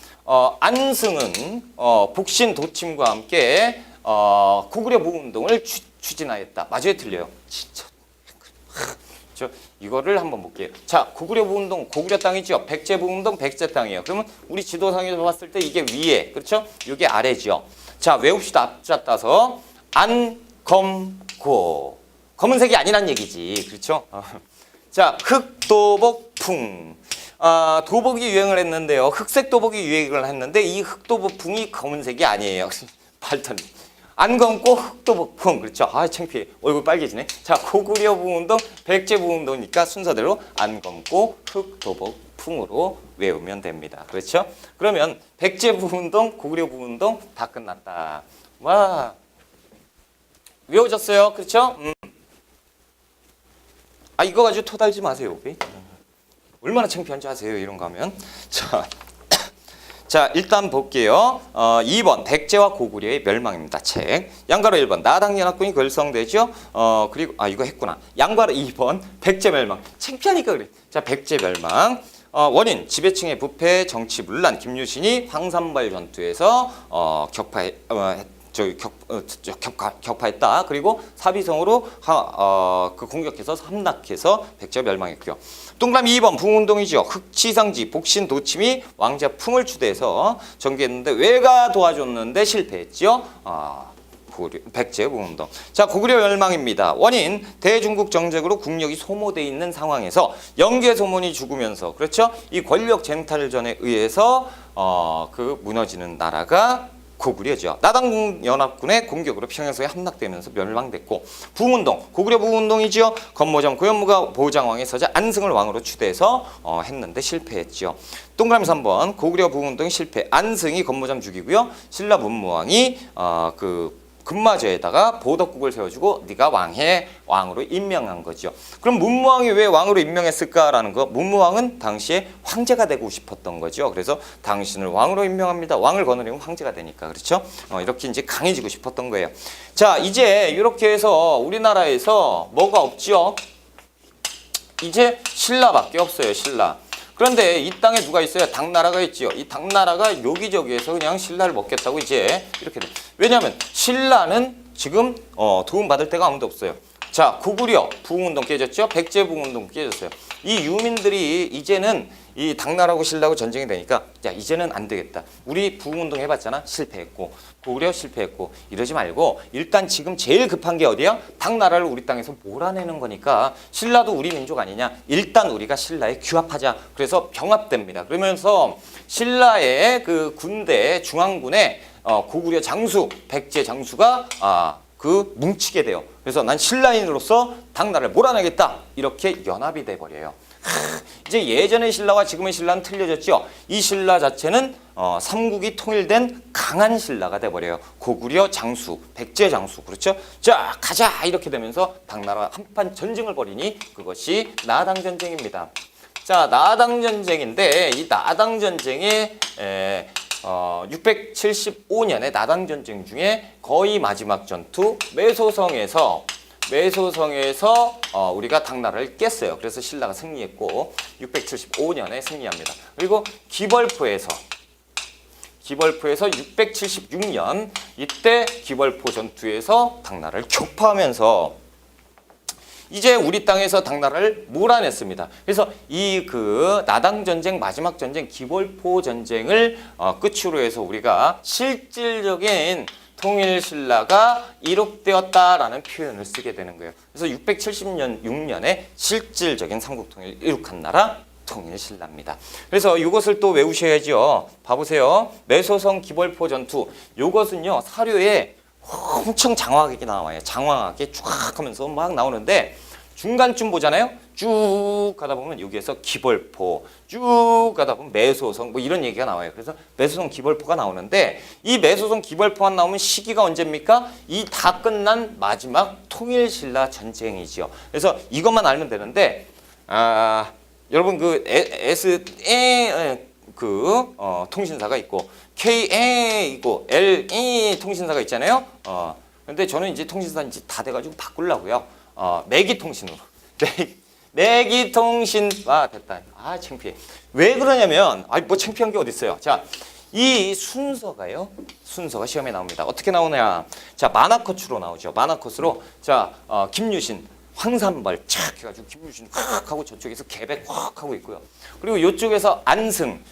안승은 복신 도침과 함께 고구려 부운동을 추진하였다. 맞아요, 틀려요? 진짜. 이거를 한번 볼게요. 자, 고구려 부운동, 고구려 땅이죠. 백제 부운동, 백제 땅이에요. 그러면 우리 지도상에서 봤을 때 이게 위에, 그렇죠? 이게 아래죠. 자, 외웁시다. 앞자 따서 안, 검, 고. 검은색이 아니란 얘기지. 그렇죠? 자, 흑도복, 풍. 도복이 유행을 했는데요. 흑색 도복이 유행을 했는데 이 흑도복풍이 검은색이 아니에요. 발턴. 안 검고 흑도복풍. 그렇죠? 창피해. 얼굴 빨개지네. 자, 고구려 부운동, 백제 부운동이니까 순서대로 안 검고 흑도복풍으로 외우면 됩니다. 그렇죠? 그러면 백제 부운동, 고구려 부운동 다 끝났다. 와, 외워졌어요. 그렇죠? 이거 가지고 토달지 마세요. 오케이? 얼마나 창피한지 아세요? 이런 거 하면. 자, 일단 볼게요. 2번 백제와 고구려의 멸망입니다. 책. 양가로 1번 나당연합군이 결성되죠. 그리고 이거 했구나. 양가로 2번 백제 멸망. 창피하니까 그래. 자, 백제 멸망. 원인 지배층의 부패, 정치 분란. 김유신이 황산발 전투에서 격파했다. 그리고 사비성으로 공격해서 함락해서 백제 멸망했고요. 동그라미 2번 부운동이죠. 흑치상지 복신 도침이 왕자 풍을 추대해서 전개했는데 왜가 도와줬는데 실패했죠. 백제 부운동. 자, 고구려 멸망입니다. 원인 대중국 정책으로 국력이 소모되어 있는 상황에서 영계소문이 죽으면서, 그렇죠? 이 권력 쟁탈전에 의해서 무너지는 나라가 고구려죠. 나당연합군의 공격으로 평양성에 함락되면서 멸망됐고, 부운동, 고구려 부운동이죠. 건모정, 고현무가 보장왕에 서자 안승을 왕으로 추대해서 했는데 실패했죠. 동그라미 3번 고구려 부운동이 실패. 안승이 건모정 죽이고요. 신라 문무왕이 금마저에다가 보덕국을 세워주고 네가 왕으로 임명한 거죠. 그럼 문무왕이 왜 왕으로 임명했을까라는 거, 문무왕은 당시에 황제가 되고 싶었던 거죠. 그래서 당신을 왕으로 임명합니다. 왕을 거느리면 황제가 되니까, 그렇죠? 이렇게 이제 강해지고 싶었던 거예요. 자, 이제 이렇게 해서 우리나라에서 뭐가 없죠? 이제 신라밖에 없어요. 신라. 그런데 이 땅에 누가 있어요? 당나라가 있지요. 이 당나라가 여기저기에서 그냥 신라를 먹겠다고 이제 이렇게 돼. 왜냐하면 신라는 지금 도움받을 데가 아무도 없어요. 자, 고구려 부흥운동 깨졌죠. 백제 부흥운동 깨졌어요. 이 유민들이 이제는 이 당나라하고 신라하고 전쟁이 되니까 야, 이제는 안 되겠다. 우리 부흥운동 해봤잖아. 실패했고 고구려 실패했고 이러지 말고 일단 지금 제일 급한 게 어디야? 당나라를 우리 땅에서 몰아내는 거니까 신라도 우리 민족 아니냐. 일단 우리가 신라에 규합하자. 그래서 병합됩니다. 그러면서 신라의 그 군대 중앙군에 고구려 장수, 백제 장수가 그 뭉치게 돼요. 그래서 난 신라인으로서 당나라를 몰아내겠다. 이렇게 연합이 돼 버려요. 이제 예전의 신라와 지금의 신라는 틀려졌죠. 이 신라 자체는 삼국이 통일된 강한 신라가 돼 버려요. 고구려 장수, 백제 장수, 그렇죠? 자, 가자 이렇게 되면서 당나라 한판 전쟁을 벌이니 그것이 나당 전쟁입니다. 자, 나당 전쟁인데 이 나당 전쟁에 675년의 나당 전쟁 중에 거의 마지막 전투 매소성에서 우리가 당나라를 깼어요. 그래서 신라가 승리했고 675년에 승리합니다. 그리고 기벌포에서 676년 이때 기벌포 전투에서 당나라를 격파하면서 이제 우리 땅에서 당나라를 몰아냈습니다. 그래서 이 그 나당 전쟁 마지막 전쟁 기벌포 전쟁을 끝으로 해서 우리가 실질적인 통일 신라가 이룩되었다라는 표현을 쓰게 되는 거예요. 그래서 676년에 실질적인 삼국 통일 이룩한 나라 통일 신라입니다. 그래서 이것을 또 외우셔야죠. 봐보세요. 매소성 기벌포 전투. 이것은요 사료에 엄청 장황하게 나와요. 장황하게 쫙 하면서 막 나오는데 중간쯤 보잖아요. 쭉 가다 보면 여기에서 기벌포, 쭉 가다 보면 매소성 뭐 이런 얘기가 나와요. 그래서 매소성 기벌포가 나오는데 이 매소성 기벌포가 나오면 시기가 언제입니까? 이 다 끝난 마지막 통일신라 전쟁이죠. 그래서 이것만 알면 되는데 여러분 그 통신사가 있고 KA 있고 LE 통신사가 있잖아요. 근데 저는 이제 통신사 이제 다 돼가지고 바꾸려고요. 매기통신으로. 매기통신. 됐다. 창피해. 왜 그러냐면, 뭐 창피한 게 어디 있어요. 자, 이 순서가 시험에 나옵니다. 어떻게 나오냐. 자, 만화컷으로 나오죠. 만화컷으로. 자, 김유신, 황산벌 착 해가지고 김유신 확 하고 저쪽에서 개백 확 하고 있고요. 그리고 이쪽에서 안승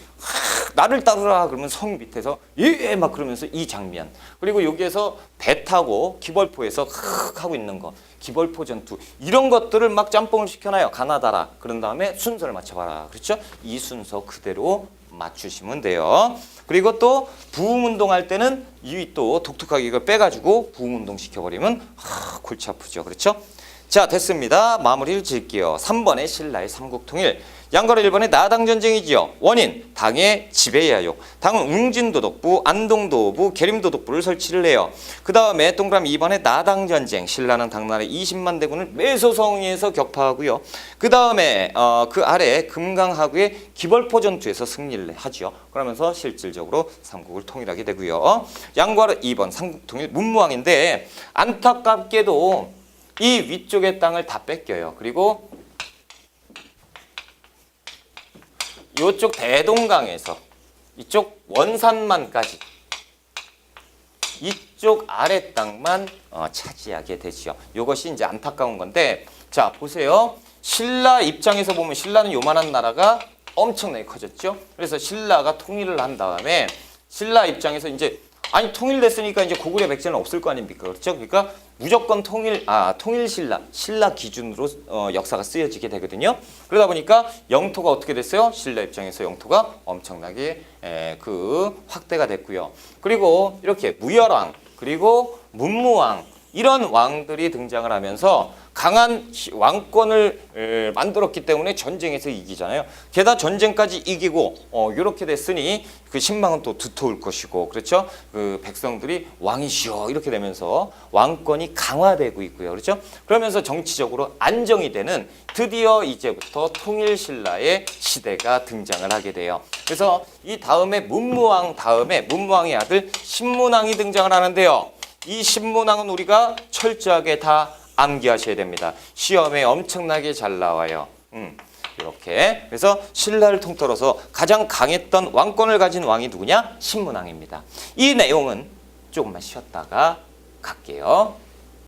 나를 따르라 그러면 성 밑에서 막 그러면서 이 장면. 그리고 여기에서 배 타고 기벌포에서 하고 있는 거. 기벌포 전투. 이런 것들을 막 짬뽕을 시켜놔요. 가나다라. 그런 다음에 순서를 맞춰봐라. 그렇죠? 이 순서 그대로 맞추시면 돼요. 그리고 또 부흥운동 할 때는 이 또 독특하게 이걸 빼가지고 부흥운동 시켜버리면 골치 아프죠. 그렇죠? 자, 됐습니다. 마무리를 지을게요. 3번의 신라의 삼국통일. 양거래 1번의 나당전쟁이지요. 원인, 당의 지배야욕. 당은 웅진도독부, 안동도부, 계림도독부를 설치를 해요. 그 다음에 동그라미 2번의 나당전쟁. 신라는 당나라의 20만 대군을 매소성에서 격파하고요. 그 다음에 그 아래 금강하구의 기벌포 전투에서 승리를 하죠. 그러면서 실질적으로 삼국을 통일하게 되고요. 양과르 2번 삼국통일 문무왕인데 안타깝게도 이 위쪽의 땅을 다 뺏겨요. 그리고 이쪽 대동강에서 이쪽 원산만까지 이쪽 아래 땅만 차지하게 되죠. 이것이 이제 안타까운 건데, 자 보세요. 신라 입장에서 보면 신라는 요만한 나라가 엄청나게 커졌죠. 그래서 신라가 통일을 한 다음에 신라 입장에서 이제 통일됐으니까 이제 고구려 백제는 없을 거 아닙니까? 그렇죠? 그러니까 무조건 통일 신라 기준으로 역사가 쓰여지게 되거든요. 그러다 보니까 영토가 어떻게 됐어요? 신라 입장에서 영토가 엄청나게 확대가 됐고요. 그리고 이렇게 무열왕 그리고 문무왕 이런 왕들이 등장을 하면서 강한 왕권을 만들었기 때문에 전쟁에서 이기잖아요. 게다가 전쟁까지 이기고 이렇게 됐으니 그 신망은 또 두터울 것이고, 그렇죠? 그 백성들이 왕이시여 이렇게 되면서 왕권이 강화되고 있고요. 그렇죠? 그러면서 정치적으로 안정이 되는 드디어 이제부터 통일신라의 시대가 등장을 하게 돼요. 그래서 이 다음에 문무왕의 아들 신문왕이 등장을 하는데요. 이 신문왕은 우리가 철저하게 다 암기하셔야 됩니다. 시험에 엄청나게 잘 나와요. 이렇게. 그래서 신라를 통틀어서 가장 강했던 왕권을 가진 왕이 누구냐? 신문왕입니다. 이 내용은 조금만 쉬었다가 갈게요.